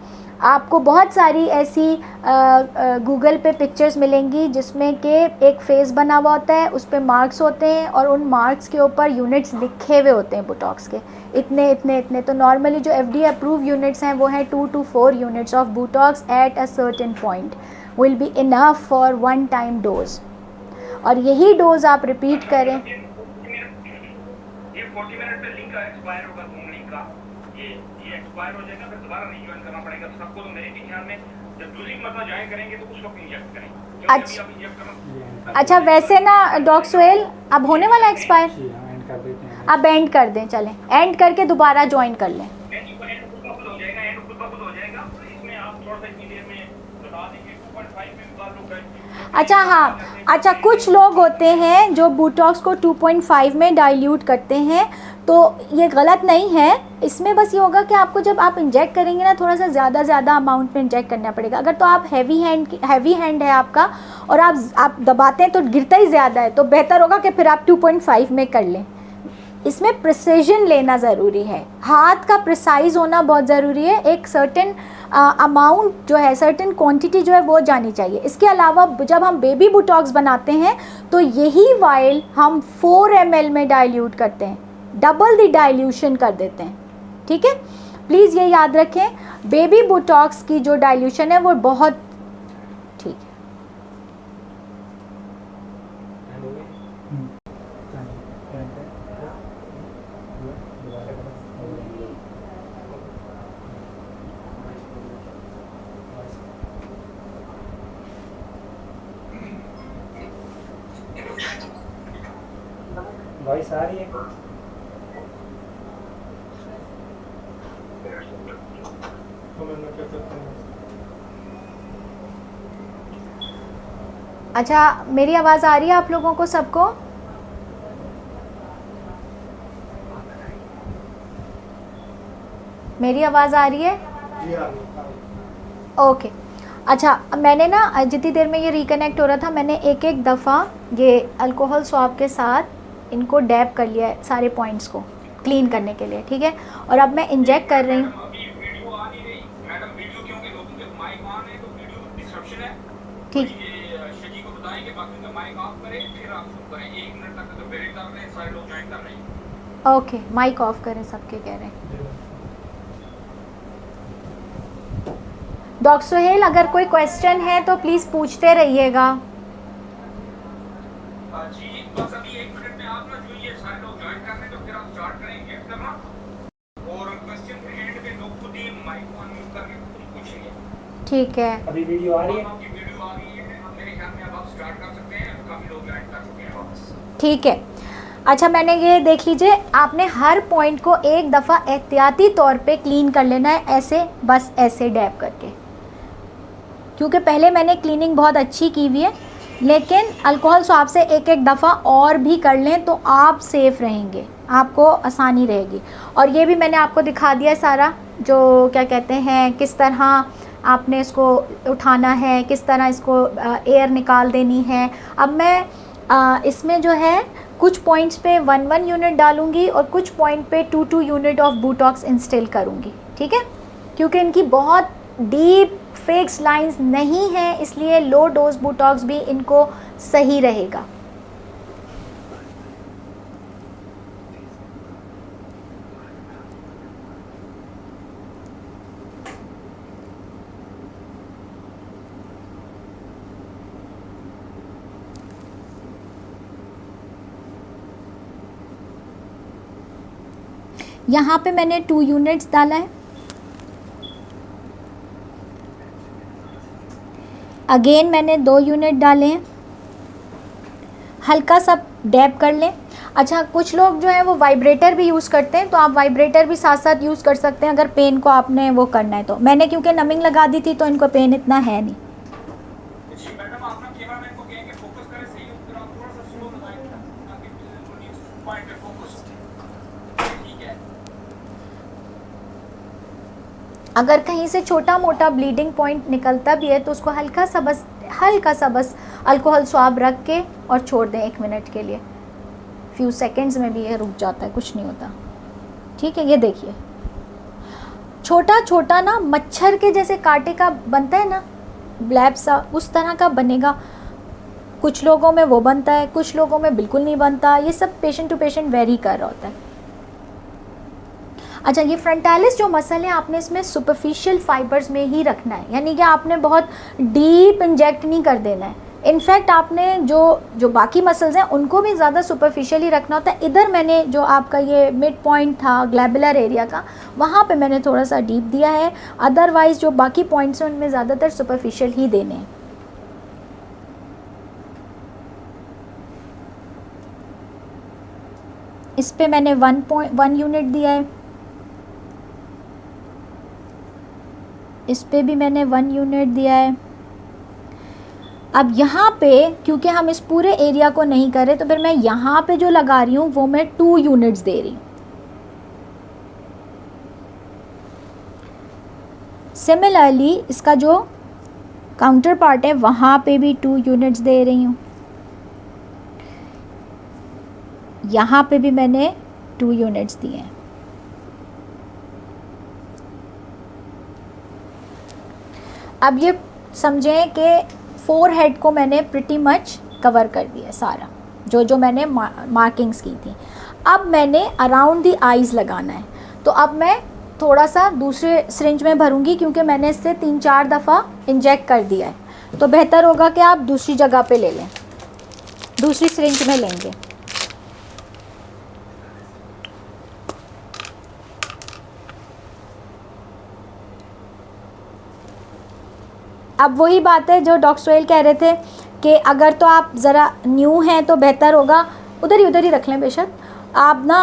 आपको बहुत सारी ऐसी गूगल पे पिक्चर्स मिलेंगी जिसमें कि एक फेस बना हुआ होता है, उस पर मार्क्स होते हैं और उन मार्क्स के ऊपर यूनिट्स लिखे हुए होते हैं बोटॉक्स के, इतने इतने इतने। तो नॉर्मली जो FDA अप्रूव यूनिट्स हैं वो हैं 2 to 4 units of Botox at a certain point will be enough for 1 time dose, और यही डोज आप रिपीट करें। ये 40 मिनट पे लिंक एक्सपायर होगा, Zoom लिंक का ये एक्सपायर हो जाएगा, फिर दोबारा नहीं ज्वाइन करना पड़ेगा सबको। तो मेरे ख्याल में जब दूसरी मरतबा ज्वाइन करेंगे तो उस वक्त इंजेक्ट करें, क्योंकि अभी आप इंजेक्ट करना। अच्छा, वैसे ना डॉक्टर सोहेल अब होने वाला एक्सपायर, आप एंड कर दें, चलें एंड करके दोबारा ज्वाइन कर लें। अच्छा हाँ, अच्छा कुछ लोग होते हैं जो बोटॉक्स को 2.5 में डाइल्यूट करते हैं, तो ये गलत नहीं है। इसमें बस ये होगा कि आपको जब आप इंजेक्ट करेंगे ना थोड़ा सा ज़्यादा अमाउंट में इंजेक्ट करना पड़ेगा। अगर तो आप हैवी हैंड है आपका और आप दबाते हैं तो गिरता ही ज़्यादा है, तो बेहतर होगा कि फिर आप 2.5 में कर लें। इसमें प्रिसीजन लेना ज़रूरी है, हाथ का प्रिसाइज होना बहुत ज़रूरी है, एक सर्टेन अमाउंट जो है, सर्टेन क्वांटिटी जो है वो जानी चाहिए। इसके अलावा जब हम बेबी बोटॉक्स बनाते हैं तो यही वाइल हम 4 ml में डाइल्यूट करते हैं, डबल द डाइल्यूशन कर देते हैं। ठीक है, प्लीज़ ये याद रखें, बेबी बोटॉक्स की जो डाइल्यूशन है वो बहुत ठीक है। वॉइस आ रही है? अच्छा, मेरी आवाज़ आ रही है आप लोगों को सबको? मेरी आवाज़ आ रही है? ओके। अच्छा, मैंने ना जितनी देर में ये रिकनेक्ट हो रहा था, मैंने एक एक दफ़ा ये अल्कोहल स्वाब के साथ इनको डैब कर लिया है सारे पॉइंट्स को क्लीन करने के लिए। ठीक है, और अब मैं इंजेक्ट कर रही हूँ। वीडियो आ नहीं रही मैडम, वीडियो क्योंकि लोगों के माइक ऑन है तो वीडियो डिस्ट्रप्शन है। ठीक, शजी को बताएं कि बाकी का माइक ऑफ करें, फिर आप शुरू करें। 1 मिनट तक तो वेट कर रहे हैं, सारे लोग ज्वाइन कर रहे हैं। ओके, माइक ऑफ करें सबके कह रहे हैं। डॉक्टर सोहेल, अगर कोई क्वेश्चन है तो प्लीज़ पूछते रहिएगा। जी बस अभी 1 मिनट में आप ना जो ये सारे लोग ज्वाइन कर रहे हैं तो फिर आप स्टार्ट करें इंजेक्ट करना, और क्वेश्चन के एंड में लोग खुद ही माइक ऑन म्यूट करके खुद पूछेंगे। ठीक है, अभी वीडियो आ रही है? आपकी वीडियो आ रही है, मेरे ख्याल में अब आप स्टार्ट कर सकते हैं, काफ़ी लोग ज्वाइन कर चुके हैं वापस। ठीक है। अच्छा, मैंने ये देख लीजिए, आपने हर पॉइंट को एक दफ़ा एहतियाती तौर पे क्लीन कर लेना है, ऐसे बस ऐसे डैब करके, क्योंकि पहले मैंने क्लीनिंग बहुत अच्छी की हुई है, लेकिन अल्कोहल स्वाब से एक एक दफ़ा और भी कर लें तो आप सेफ़ रहेंगे, आपको आसानी रहेगी। और ये भी मैंने आपको दिखा दिया सारा, जो क्या कहते हैं, किस तरह आपने इसको उठाना है, किस तरह इसको एयर निकाल देनी है। अब मैं इसमें जो है कुछ पॉइंट्स पे 1 यूनिट डालूंगी और कुछ पॉइंट पे 2 यूनिट ऑफ बोटॉक्स इंस्टिल करूंगी। ठीक है, क्योंकि इनकी बहुत डीप फिक्स लाइंस नहीं है, इसलिए लो डोज बोटॉक्स भी इनको सही रहेगा। यहाँ पे मैंने 2 यूनिट्स डाला है, अगेन मैंने 2 यूनिट डाले हैं, हल्का सा डैब कर लें। अच्छा, कुछ लोग जो है वो वाइब्रेटर भी यूज़ करते हैं, तो आप वाइब्रेटर भी साथ साथ यूज़ कर सकते हैं अगर पेन को आपने वो करना है तो। मैंने क्योंकि नमिंग लगा दी थी तो इनको पेन इतना है नहीं। जी मैडम, आप ना कैमरामैन को कहेंगे फोकस करें, सही हो थोड़ा सा स्लो लगाएं ताकि पॉइंट पे फोकस हो। ठीक है। अगर कहीं से छोटा मोटा ब्लीडिंग पॉइंट निकलता भी है तो उसको हल्का सा बस अल्कोहल स्वाब रख के और छोड़ दें 1 मिनट के लिए। फ्यू सेकंड्स में भी ये रुक जाता है, कुछ नहीं होता। ठीक है, ये देखिए छोटा छोटा ना मच्छर के जैसे कांटे का बनता है ना ब्लैब सा, उस तरह का बनेगा। कुछ लोगों में वो बनता है, कुछ लोगों में बिल्कुल नहीं बनता। ये सब पेशेंट टू पेशेंट वेरी कर रहा होता है। अच्छा, ये फ्रंटालिस जो मसल है आपने इसमें सुपरफिशियल फाइबर्स में ही रखना है, यानी कि आपने बहुत डीप इंजेक्ट नहीं कर देना है। इनफैक्ट आपने जो बाकी मसल्स हैं उनको भी ज़्यादा सुपरफिशियल ही रखना होता है। इधर मैंने जो आपका ये मिड पॉइंट था ग्लैबुलर एरिया का, वहाँ पे मैंने थोड़ा सा डीप दिया है। अदरवाइज़ जो बाकी पॉइंट्स हैं उनमें ज़्यादातर सुपरफिशियल ही देने हैं। इस पे मैंने 1 यूनिट दिया है, इस पे भी मैंने 1 यूनिट दिया है। अब यहाँ पे क्योंकि हम इस पूरे एरिया को नहीं कर रहे तो फिर मैं यहाँ पे जो लगा रही हूँ वो मैं 2 यूनिट्स दे रही हूँ। सिमिलरली इसका जो काउंटर पार्ट है वहाँ पे भी 2 यूनिट्स दे रही हूँ। यहाँ पे भी मैंने 2 यूनिट्स दिए हैं। अब ये समझें कि फोरहेड को मैंने प्रिटी मच कवर कर दिया सारा, जो मैंने मार्किंग्स की थी। अब मैंने अराउंड दी आईज़ लगाना है, तो अब मैं थोड़ा सा दूसरे सिरिंज में भरूंगी क्योंकि मैंने इससे 3-4 दफ़ा इंजेक्ट कर दिया है। तो बेहतर होगा कि आप दूसरी जगह पे ले लें, दूसरी सिरिंज में लेंगे। अब वही बात है जो डॉक्टर सोहेल कह रहे थे कि अगर तो आप ज़रा न्यू हैं तो बेहतर होगा उधर ही रख लें। बेशक आप ना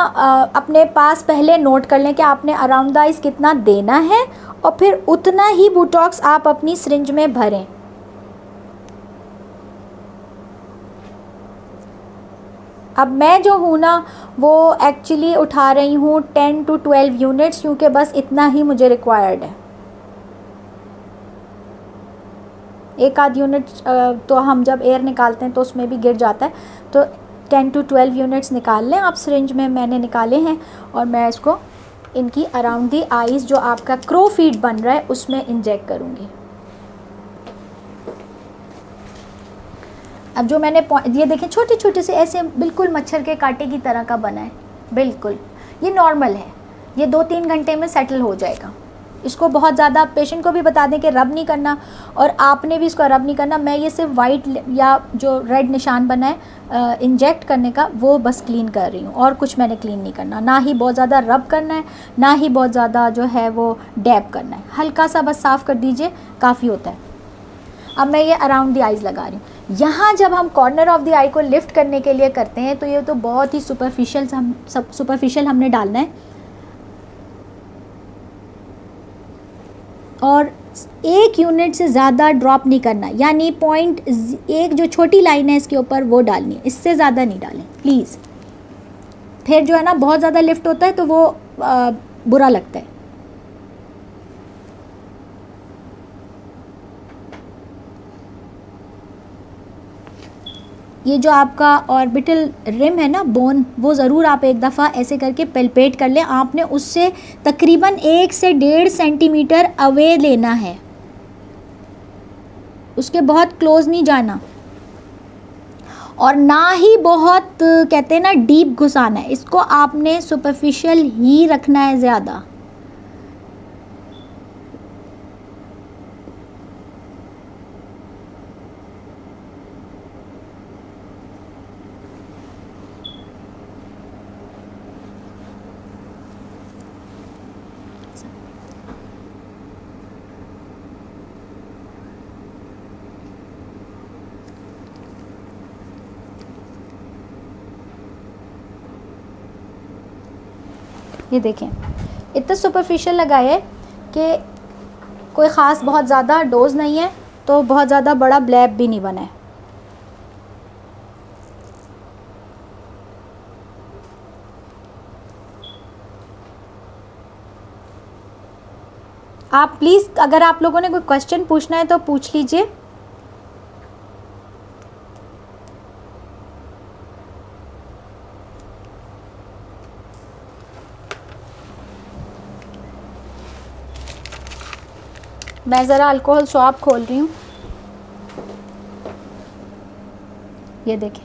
अपने पास पहले नोट कर लें कि आपने अराउंड द आइज़ कितना देना है और फिर उतना ही बोटॉक्स आप अपनी सिरिंज में भरें। अब मैं जो हूँ ना वो एक्चुअली उठा रही हूँ 10 to 12 यूनिट्स, क्योंकि बस इतना ही मुझे रिक्वायर्ड है। 1-आध यूनिट तो हम जब एयर निकालते हैं तो उसमें भी गिर जाता है, तो 10 to 12 यूनिट्स निकाल लें आप सिरिंज में। मैंने निकाले हैं और मैं इसको इनकी अराउंड दी आइज़ जो आपका क्रो फीड बन रहा है उसमें इंजेक्ट करूँगी। अब जो मैंने ये देखें छोटे छोटे से ऐसे बिल्कुल मच्छर के कांटे की तरह का बना है, बिल्कुल ये नॉर्मल है, ये 2-3 घंटे में सेटल हो जाएगा। इसको बहुत ज़्यादा पेशेंट को भी बता दें कि रब नहीं करना और आपने भी इसको रब नहीं करना। मैं ये सिर्फ वाइट या जो रेड निशान बना है इंजेक्ट करने का वो बस क्लीन कर रही हूँ, और कुछ मैंने क्लीन नहीं करना। ना ही बहुत ज़्यादा रब करना है, ना ही बहुत ज़्यादा जो है वो डैब करना है। हल्का सा बस साफ़ कर दीजिए, काफ़ी होता है। अब मैं ये अराउंड द आइज़ लगा रही हूँ। यहाँ जब हम कॉर्नर ऑफ द आई को लिफ्ट करने के लिए करते हैं तो ये तो बहुत ही सुपरफिशियल हमने डालना है, और 1 यूनिट से ज़्यादा ड्रॉप नहीं करना, यानी 0.1 जो छोटी लाइन है इसके ऊपर वो डालनी है, इससे ज़्यादा नहीं डालें प्लीज़। फिर जो है ना बहुत ज़्यादा लिफ्ट होता है तो वो बुरा लगता है। ये जो आपका ऑर्बिटल रिम है ना बोन, वो ज़रूर आप एक दफ़ा ऐसे करके पेल्पेट कर लें। आपने उससे तकरीबन 1 से 1.5 सेंटीमीटर अवे लेना है, उसके बहुत क्लोज नहीं जाना, और ना ही बहुत कहते हैं ना डीप घुसाना है। इसको आपने सुपरफिशियल ही रखना है ज़्यादा। ये देखें इतना सुपरफिशियल लगाया है कि कोई ख़ास बहुत ज़्यादा डोज नहीं है, तो बहुत ज़्यादा बड़ा ब्लैब भी नहीं बना है। आप प्लीज़, अगर आप लोगों ने कोई क्वेश्चन पूछना है तो पूछ लीजिए। मैं ज़रा अल्कोहल स्वैब खोल रही हूँ। ये देखें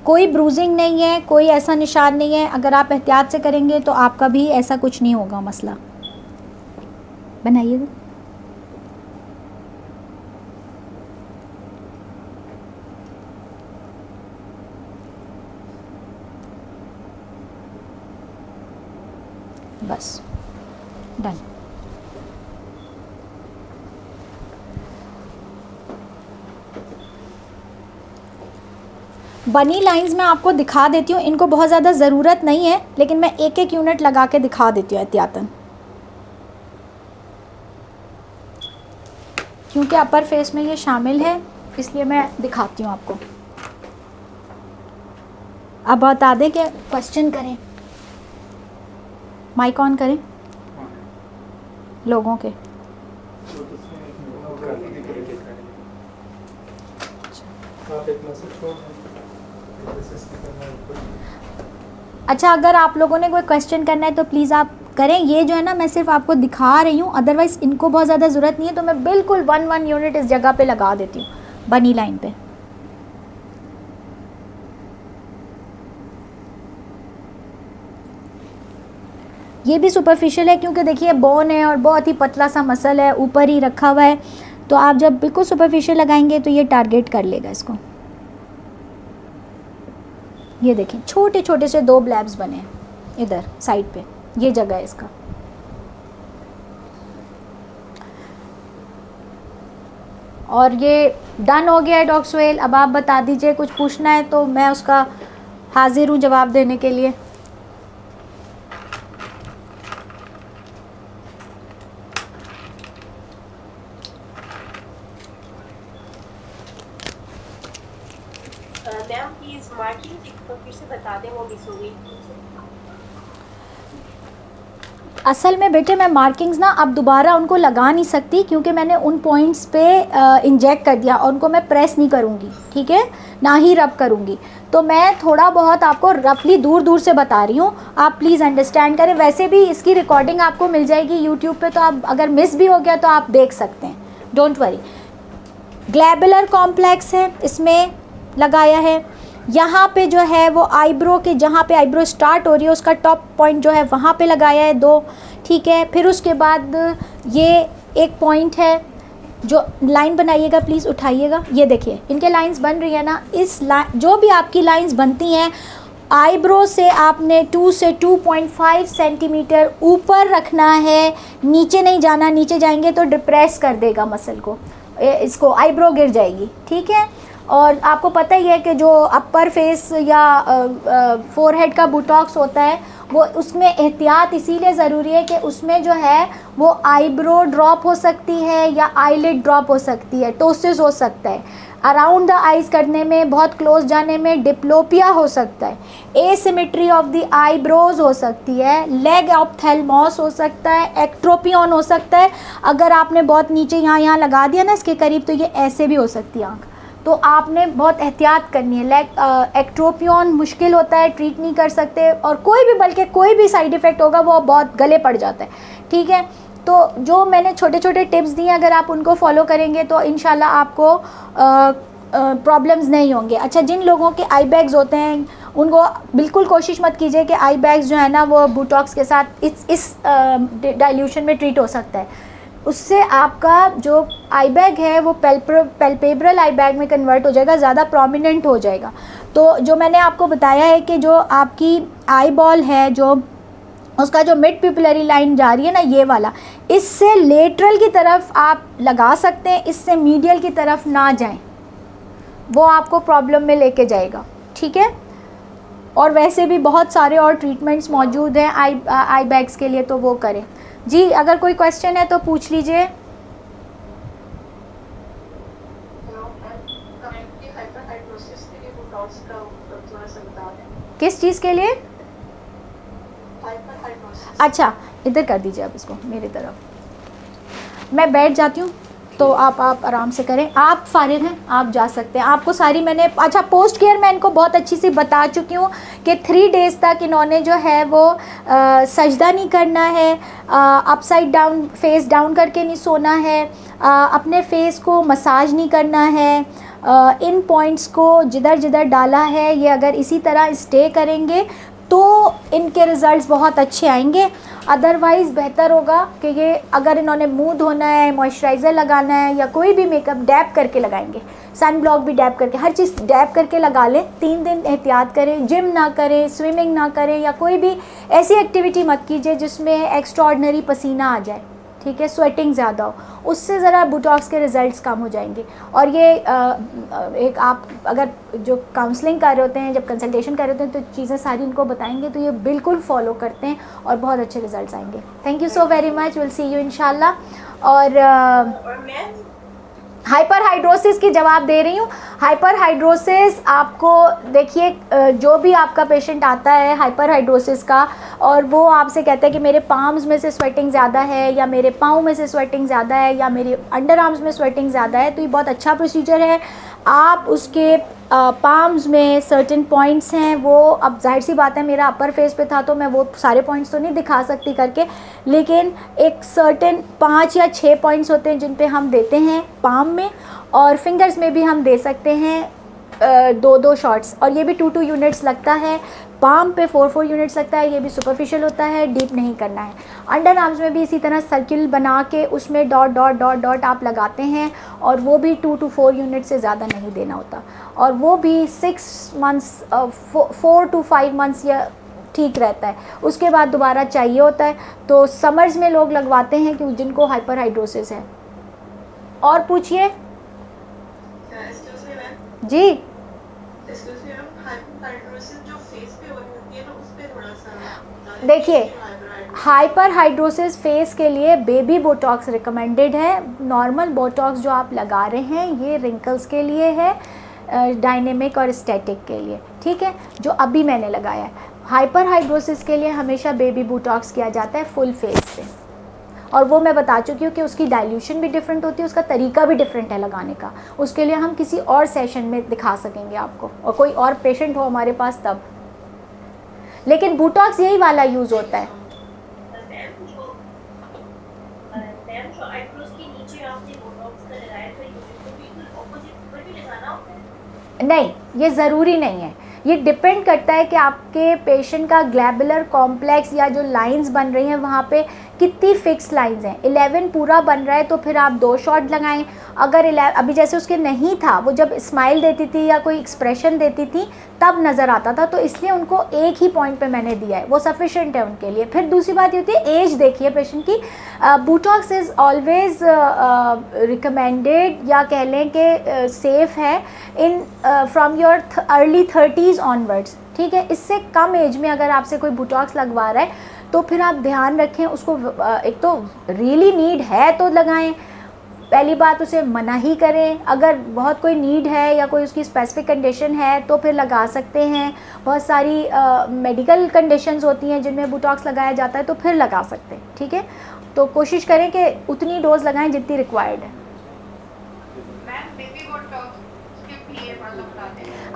कोई ब्रूजिंग नहीं है, कोई ऐसा निशान नहीं है। अगर आप एहतियात से करेंगे तो आपका भी ऐसा कुछ नहीं होगा मसला। बनाइए बस, डन। बनी लाइंस मैं आपको दिखा देती हूँ, इनको बहुत ज़्यादा ज़रूरत नहीं है, लेकिन मैं एक एक यूनिट लगा के दिखा देती हूँ एहतियातन, क्योंकि अपर फेस में ये शामिल है, इसलिए मैं दिखाती हूँ आपको। अब बता दें कि क्वेश्चन करें, माइक ऑन करें लोगों के। अच्छा, अगर आप लोगों ने कोई क्वेश्चन करना है तो प्लीज़ आप करें। ये जो है ना, मैं सिर्फ आपको दिखा रही हूँ, अदरवाइज़ इनको बहुत ज़्यादा ज़रूरत नहीं है, तो मैं बिल्कुल 1 यूनिट इस जगह पे लगा देती हूँ, बनी लाइन पे। ये भी सुपरफिशियल है, क्योंकि देखिए बोन है और बहुत ही पतला सा मसल है, ऊपर ही रखा हुआ है, तो आप जब बिल्कुल सुपरफिशियल लगाएंगे तो ये टारगेट कर लेगा इसको। ये देखें छोटे छोटे से 2 ब्लैब्स बने हैं इधर साइड पे, ये जगह है इसका। और ये डन हो गया है डॉक्टर सुहेल। अब आप बता दीजिए, कुछ पूछना है तो मैं उसका हाजिर हूँ जवाब देने के लिए। मैम प्लीज मार्किंग फिर से बता दें, वो मिस हो गई। असल में बेटे मैं मार्किंग्स ना अब दोबारा उनको लगा नहीं सकती, क्योंकि मैंने उन पॉइंट्स पे इंजेक्ट कर दिया और उनको मैं प्रेस नहीं करूँगी, ठीक है, ना ही रब करूँगी। तो मैं थोड़ा बहुत आपको रफली दूर दूर से बता रही हूँ, आप प्लीज़ अंडरस्टैंड करें। वैसे भी इसकी रिकॉर्डिंग आपको मिल जाएगी यूट्यूब पे, तो आप अगर मिस भी हो गया तो आप देख सकते हैं, डोंट वरी। ग्लैबुलर कॉम्प्लेक्स है, इसमें लगाया है। यहाँ पे जो है वो आईब्रो के, जहाँ पे आईब्रो स्टार्ट हो रही है उसका टॉप पॉइंट जो है वहाँ पे लगाया है 2, ठीक है। फिर उसके बाद ये एक पॉइंट है, जो लाइन बनाइएगा प्लीज़, उठाइएगा। ये देखिए इनके लाइंस बन रही है ना, इस जो भी आपकी लाइंस बनती हैं आईब्रो से आपने 2 से 2.5 सेंटीमीटर ऊपर रखना है, नीचे नहीं जाना। नीचे जाएंगे तो डिप्रेस कर देगा मसल को, इसको आईब्रो गिर जाएगी, ठीक है। और आपको पता ही है कि जो अपर फेस या फोरहेड का बोटॉक्स होता है वो, उसमें एहतियात इसीलिए ज़रूरी है कि उसमें जो है वो आईब्रो ड्रॉप हो सकती है या आईलिड ड्रॉप हो सकती है, टोसिस हो सकता है, अराउंड द आइज़ करने में, बहुत क्लोज जाने में डिप्लोपिया हो सकता है, एसिमेट्री ऑफ द आईब्रोज हो सकती है, लेग ऑप्थेल्मोस हो सकता है, एक्ट्रोपियन हो सकता है। अगर आपने बहुत नीचे यहाँ लगा दिया ना इसके करीब, तो ये ऐसे भी हो सकती है आँख, तो आपने बहुत एहतियात करनी है। लेग एक्ट्रोपियन मुश्किल होता है, ट्रीट नहीं कर सकते, और कोई भी, बल्कि कोई भी साइड इफ़ेक्ट होगा वो बहुत गले पड़ जाता है, ठीक है। तो जो मैंने छोटे छोटे टिप्स दिए, अगर आप उनको फॉलो करेंगे तो इंशाल्लाह आपको प्रॉब्लम्स नहीं होंगे। अच्छा, जिन लोगों के आई बैग्स होते हैं उनको बिल्कुल कोशिश मत कीजिए कि आई बैग्स जो है ना वो बोटॉक्स के साथ इस डाइल्यूशन में ट्रीट हो सकता है। उससे आपका जो आई बैग है वो पैल्पेब्रल आई बैग में कन्वर्ट हो जाएगा, ज़्यादा प्रोमिनेंट हो जाएगा। तो जो मैंने आपको बताया है कि जो आपकी आई बॉल है, जो उसका जो मिड पिपुलरी लाइन जा रही है ना, ये वाला, इससे लेटरल की तरफ आप लगा सकते हैं, इससे मीडियल की तरफ ना जाएं, वो आपको प्रॉब्लम में लेके जाएगा, ठीक है। और वैसे भी बहुत सारे और ट्रीटमेंट्स मौजूद हैं आई बैग्स के लिए, तो वो करें। जी अगर कोई क्वेश्चन है तो पूछ लीजिए। किस चीज़ के लिए? अच्छा इधर कर दीजिए आप इसको मेरी तरफ। मैं बैठ जाती हूँ तो आप आराम से करें। आप फारिग हैं, आप जा सकते हैं। आपको सारी मैंने अच्छा पोस्ट केयर मैं इनको बहुत अच्छी सी बता चुकी हूँ कि 3 डेज़ तक इन्होंने जो है वो सजदा नहीं करना है, अपसाइड डाउन फेस डाउन करके नहीं सोना है, अपने फेस को मसाज नहीं करना है, इन पॉइंट्स को जिधर जिधर डाला है ये अगर इसी तरह स्टे करेंगे तो इनके रिज़ल्ट्स बहुत अच्छे आएंगे। अदरवाइज़ बेहतर होगा कि ये अगर इन्होंने मुंह धोना है, मॉइस्चराइज़र लगाना है या कोई भी मेकअप डैप करके लगाएंगे, सन ब्लॉक भी डैप करके, हर चीज़ डैप करके लगा लें। 3 दिन एहतियात करें, जिम ना करें, स्विमिंग ना करें या कोई भी ऐसी एक्टिविटी मत कीजिए जिसमें एक्स्ट्राऑर्डिनरी पसीना आ जाए, ठीक है, स्वेटिंग ज़्यादा हो, उससे ज़रा बोटॉक्स के रिज़ल्ट्स कम हो जाएंगे। और ये एक आप अगर जो काउंसलिंग कर रहे होते हैं, जब कंसल्टेशन कर रहे होते हैं तो चीज़ें सारी उनको बताएंगे तो ये बिल्कुल फॉलो करते हैं और बहुत अच्छे रिज़ल्ट्स आएंगे। Thank you so very much, will see you इंशाल्लाह। और मैम हाइपर हाइड्रोसिस की जवाब दे रही हूँ। हाइपर हाइड्रोसिस आपको देखिए, जो भी आपका पेशेंट आता है हाइपर हाइड्रोसिस का और वो आपसे कहता है कि मेरे पाम्स में से स्वेटिंग ज़्यादा है या मेरे पाँव में से स्वेटिंग ज़्यादा है या मेरे अंडर आर्म्स में स्वेटिंग ज़्यादा है, तो ये बहुत अच्छा प्रोसीजर है। आप उसके पाम्स में सर्टेन पॉइंट्स हैं, वो अब जाहिर सी बात है मेरा अपर फेस पे था तो मैं वो सारे पॉइंट्स तो नहीं दिखा सकती करके, लेकिन एक सर्टेन 5 या 6 पॉइंट्स होते हैं जिन पे हम देते हैं पाम में, और फिंगर्स में भी हम दे सकते हैं 2-2 शॉट्स, और ये भी 2-2 यूनिट्स लगता है। पाम पे 4-4 यूनिट्स लगता है, ये भी सुपरफिशियल होता है, डीप नहीं करना है। अंडर आर्म्स में भी इसी तरह सर्किल बना के उसमें डॉट डॉट डॉट डॉट आप लगाते हैं और वो भी 2 to 4 यूनिट से ज़्यादा नहीं देना होता, और वो भी 6 मंथ्स 4 to 5 मंथ्स या ठीक रहता है, उसके बाद दोबारा चाहिए होता है। तो समर्स में लोग लगवाते हैं कि जिनको हाइपर हाइड्रोसिस है। और पूछिए जी। देखिए हाइपर हाइड्रोसिस फेस के लिए बेबी बोटॉक्स रिकमेंडेड है। नॉर्मल बोटॉक्स जो आप लगा रहे हैं ये रिंकल्स के लिए है, डायनेमिक और स्टैटिक के लिए, ठीक है, जो अभी मैंने लगाया है। हाइपर हाइड्रोसिस के लिए हमेशा बेबी बोटॉक्स किया जाता है फुल फेस पे, और वो मैं बता चुकी हूँ कि उसकी डाइल्यूशन भी डिफरेंट होती है, उसका तरीका भी डिफरेंट है लगाने का। उसके लिए हम किसी और सेशन में दिखा सकेंगे आपको, और कोई और पेशेंट हो हमारे पास तब, लेकिन बोटॉक्स यही वाला यूज़ होता है। जो आईब्रोज के नीचे आपने बोटॉक्स का लगाया तो ये बिल्कुल ऑपोजिट ऊपर भी लगाना होता है? नहीं, ये ज़रूरी नहीं है, ये डिपेंड करता है कि आपके पेशेंट का ग्लैबुलर कॉम्प्लेक्स या जो लाइंस बन रही हैं वहाँ पे कितनी फिक्स लाइंस हैं। 11 पूरा बन रहा है तो फिर आप 2 शॉट लगाएं। अगर अभी जैसे उसके नहीं था, वो जब स्माइल देती थी या कोई एक्सप्रेशन देती थी तब नज़र आता था, तो इसलिए उनको एक ही पॉइंट पे मैंने दिया है, वो सफिशेंट है उनके लिए। फिर दूसरी बात ये होती है एज देखिए पेशेंट की। बोटॉक्स इज़ ऑलवेज रिकमेंडेड या कह लें कि सेफ़ है in from your early 30s onwards, ठीक है। इससे कम एज में अगर आपसे कोई बोटॉक्स लगवा रहा है तो फिर आप ध्यान रखें उसको, एक तो रियली नीड है तो लगाएं, पहली बात उसे मना ही करें। अगर बहुत कोई नीड है या कोई उसकी स्पेसिफिक कंडीशन है तो फिर लगा सकते हैं। बहुत सारी मेडिकल कंडीशंस होती हैं जिनमें बोटॉक्स लगाया जाता है तो फिर लगा सकते हैं, ठीक है। तो कोशिश करें कि उतनी डोज लगाएं जितनी रिक्वायर्ड है।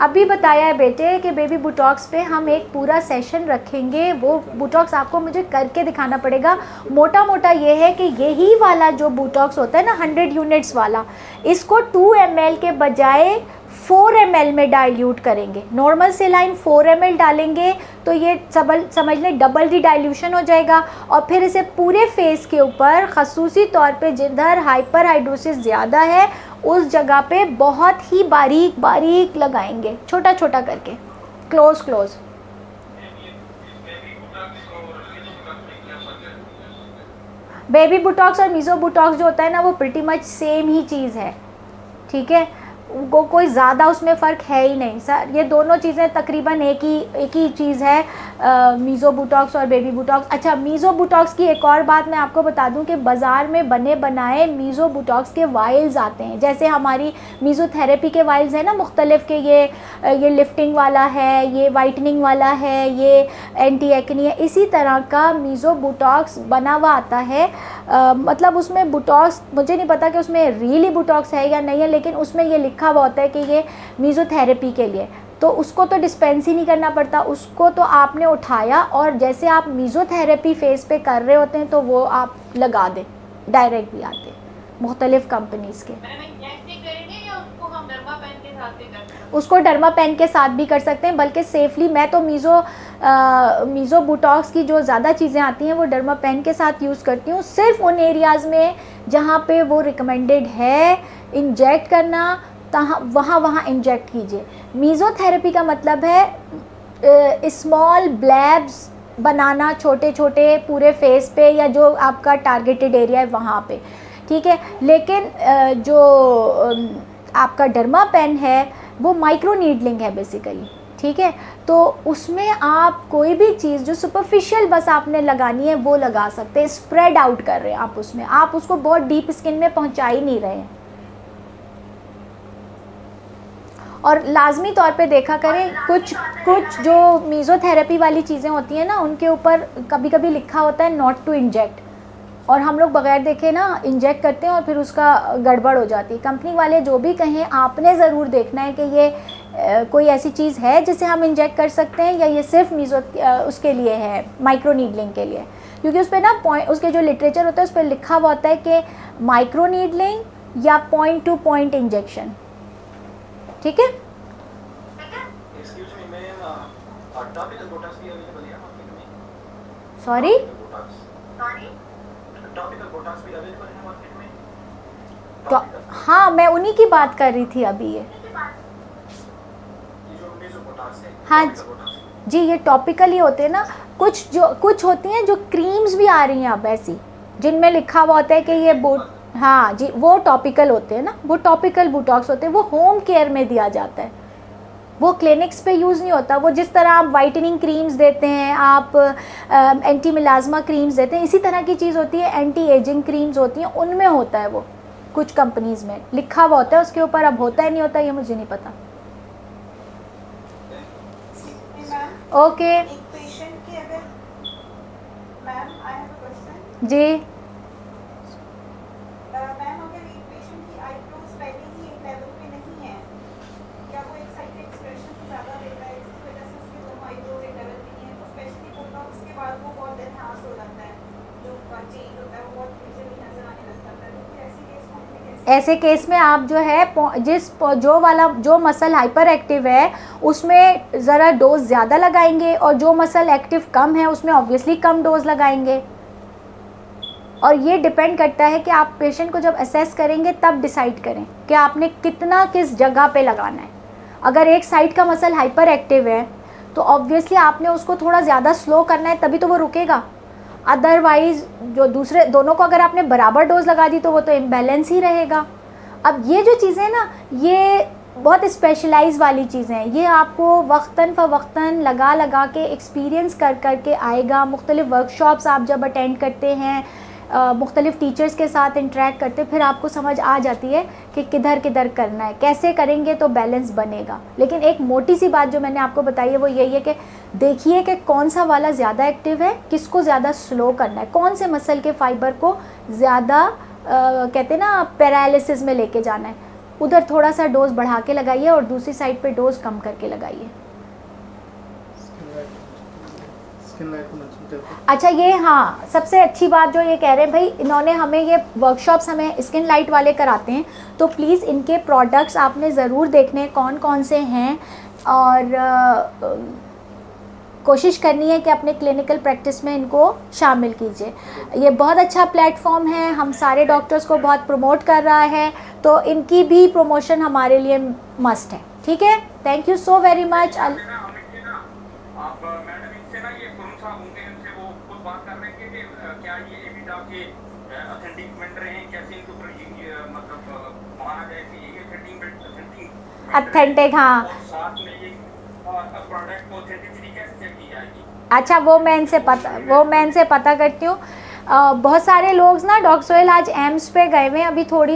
अभी बताया है बेटे कि बेबी बोटॉक्स पे हम एक पूरा सेशन रखेंगे, वो बोटॉक्स आपको मुझे करके दिखाना पड़ेगा। मोटा मोटा ये है कि यही वाला जो बोटॉक्स होता है ना 100 यूनिट्स वाला, इसको 2 ml के बजाय 4 ml में डाइल्यूट करेंगे। नॉर्मल सेलाइन 4 ml डालेंगे तो ये समझ लें डबल डी डाइल्यूशन हो जाएगा, और फिर इसे पूरे फेस के ऊपर खसूसी तौर पे जिधर हाइपर हाइड्रोसिस ज़्यादा है उस जगह पे बहुत ही बारीक बारीक लगाएंगे, छोटा छोटा करके, क्लोज क्लोज। बेबी बोटॉक्स और मीज़ो बोटॉक्स जो होता है ना वो प्रिटी मच सेम ही चीज़ है, ठीक है। कोई ज़्यादा उसमें फ़र्क है ही नहीं सर। ये दोनों चीज़ें तकरीबन एक ही चीज़ है, मीज़ो बोटॉक्स और बेबी बोटॉक्स। अच्छा, मीज़ो बोटॉक्स की एक और बात मैं आपको बता दूं कि बाज़ार में बने बनाए मीज़ो बोटॉक्स के वाइल्स आते हैं, जैसे हमारी मीज़ोथेरेपी के वाइल्स हैं ना मुख्तलिफ़ के, ये लिफ्टिंग वाला है, ये वाइटनिंग वाला है, ये एंटी एक्नी है, इसी तरह का मीज़ो बोटॉक्स बना हुआ आता है। मतलब उसमें बोटॉक्स, मुझे नहीं पता कि उसमें रियली बोटॉक्स है या नहीं है, लेकिन उसमें ये लिखा हुआ होता है कि ये मीज़ोथेरेपी के लिए। तो उसको तो डिस्पेंस ही नहीं करना पड़ता, उसको तो आपने उठाया और जैसे आप मीज़ोथेरेपी फेस पे कर रहे होते हैं तो वो आप लगा दें, डायरेक्ट भी आते हैं मुख्तलिफ़ कंपनीज़ के। उसको डर्मा पेन के साथ भी कर सकते हैं, बल्कि सेफली मैं तो मीज़ो बोटॉक्स की जो ज़्यादा चीज़ें आती हैं वो डर्मा पेन के साथ यूज़ करती हूँ, सिर्फ उन एरियाज़ में जहाँ पे वो रिकमेंडेड है इंजेक्ट करना, वहाँ इंजेक्ट कीजिए। मीज़ोथेरेपी का मतलब है स्मॉल ब्लैब्स बनाना, छोटे छोटे पूरे फेस पे या जो आपका टारगेटेड एरिया है वहाँ पे, ठीक है। लेकिन जो आपका डर्मा पेन है वो माइक्रो नीडलिंग है बेसिकली, ठीक है। तो उसमें आप कोई भी चीज़ जो सुपरफिशियल बस आपने लगानी है वो लगा सकते हैं, स्प्रेड आउट कर रहे हैं आप उसमें, आप उसको बहुत डीप स्किन में पहुंचा ही नहीं रहे हैं। और लाजमी तौर पे देखा करें, कुछ जो मीज़ोथेरेपी वाली चीज़ें होती हैं ना उनके ऊपर कभी कभी लिखा होता है नॉट टू इंजेक्ट, और हम लोग बगैर देखे ना इंजेक्ट करते हैं और फिर उसका गड़बड़ हो जाती है। कंपनी वाले जो भी कहें आपने ज़रूर देखना है कि ये कोई ऐसी चीज़ है जिसे हम इंजेक्ट कर सकते हैं या ये सिर्फ उसके लिए है, माइक्रो नीडलिंग के लिए, क्योंकि उस पर ना पॉइंट, उसके जो लिटरेचर होता है उस पर लिखा हुआ होता है कि माइक्रो नीडलिंग या पॉइंट टू पॉइंट इंजेक्शन, ठीक है। सॉरी, तो हाँ मैं उन्हीं की बात कर रही थी अभी। ये हाँ जी, ये टॉपिकल ही होते हैं ना, कुछ होती हैं जो क्रीम्स भी आ रही हैं अब ऐसी, जिनमें लिखा हुआ होता है कि ये हाँ जी, वो टॉपिकल होते हैं ना, वो टॉपिकल बोटॉक्स होते हैं, वो होम केयर में दिया जाता है, वो क्लिनिक्स पे यूज़ नहीं होता। वो जिस तरह आप वाइटनिंग क्रीम्स देते हैं, आप एंटी मिलाज़मा क्रीम्स देते हैं, इसी तरह की चीज़ होती है, एंटी एजिंग क्रीम्स होती हैं, उनमें होता है वो, कुछ कंपनीज़ में लिखा हुआ होता है उसके ऊपर, अब होता है नहीं होता ये मुझे नहीं पता। ओके जी, ऐसे केस में आप जो है जो मसल हाइपर एक्टिव है उसमें ज़रा डोज ज़्यादा लगाएंगे, और जो मसल एक्टिव कम है उसमें ऑब्वियसली कम डोज लगाएंगे। और ये डिपेंड करता है कि आप पेशेंट को जब असेस करेंगे तब डिसाइड करें कि आपने कितना किस जगह पे लगाना है। अगर एक साइड का मसल हाइपर एक्टिव है तो ऑब्वियसली आपने उसको थोड़ा ज़्यादा स्लो करना है, तभी तो वो रुकेगा। अदरवाइज़ जो दूसरे दोनों को अगर आपने बराबर डोज लगा दी तो वो तो इम्बैलेंस ही रहेगा। अब ये जो चीज़ें ना, ये बहुत स्पेशलाइज वाली चीज़ें हैं, ये आपको वक्तन फ़वक्तन लगा के एक्सपीरियंस कर के आएगा। मुख्तलिफ़ वर्कशॉप्स आप जब अटेंड करते हैं, मुख्तलिफ़ टीचर्स के साथ इंटरेक्ट करते, फिर आपको समझ आ जाती है कि किधर करना है, कैसे करेंगे तो बैलेंस बनेगा। लेकिन एक मोटी सी बात जो मैंने आपको बताई है वो यही है कि देखिए कि कौन सा वाला ज़्यादा एक्टिव है, किसको ज़्यादा स्लो करना है, कौन से मसल के फाइबर को ज़्यादा कहते हैं ना पैरालिसिस में लेके जाना है, उधर थोड़ा सा डोज बढ़ा के लगाइए और दूसरी साइड पे डोज कम करके लगाइए। अच्छा, ये हाँ सबसे अच्छी बात जो ये कह रहे हैं भाई, इन्होंने हमें ये वर्कशॉप्स हमें स्किन लाइट वाले कराते हैं, तो प्लीज़ इनके प्रोडक्ट्स आपने ज़रूर देखने कौन कौन से हैं, और कोशिश करनी है कि अपने क्लिनिकल प्रैक्टिस में इनको शामिल कीजिए। ये बहुत अच्छा प्लेटफॉर्म है, हम सारे डॉक्टर्स को बहुत प्रमोट कर रहा है, तो इनकी भी प्रमोशन हमारे लिए मस्ट है। ठीक है, thank you so very much. Authentic, हाँ। और साथ में ये प्रोडक्ट को ऑथेंटिसिटी कैसे चेक की जाएगी? अच्छा, वो मैं इनसे पता करती हूँ। बहुत सारे लोग ना डॉक्टर सोहेल आज एम्स पे गए हुए हैं,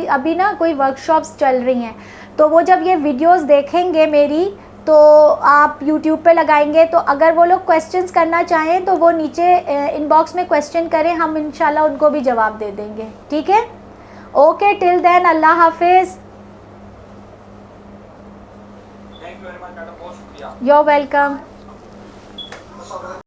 अभी ना कोई वर्कशॉप्स चल रही हैं, तो वो जब ये वीडियोस देखेंगे मेरी, तो आप यूट्यूब पे लगाएंगे, तो अगर वो लोग क्वेश्चंस करना चाहें तो वो नीचे इनबॉक्स में क्वेश्चन करें, हम इंशाल्लाह उनको भी जवाब दे देंगे, ठीक है? ओके, टिल देन अल्लाह हाफिज़। Thank you very much madam, बहुत शुक्रिया। You are welcome.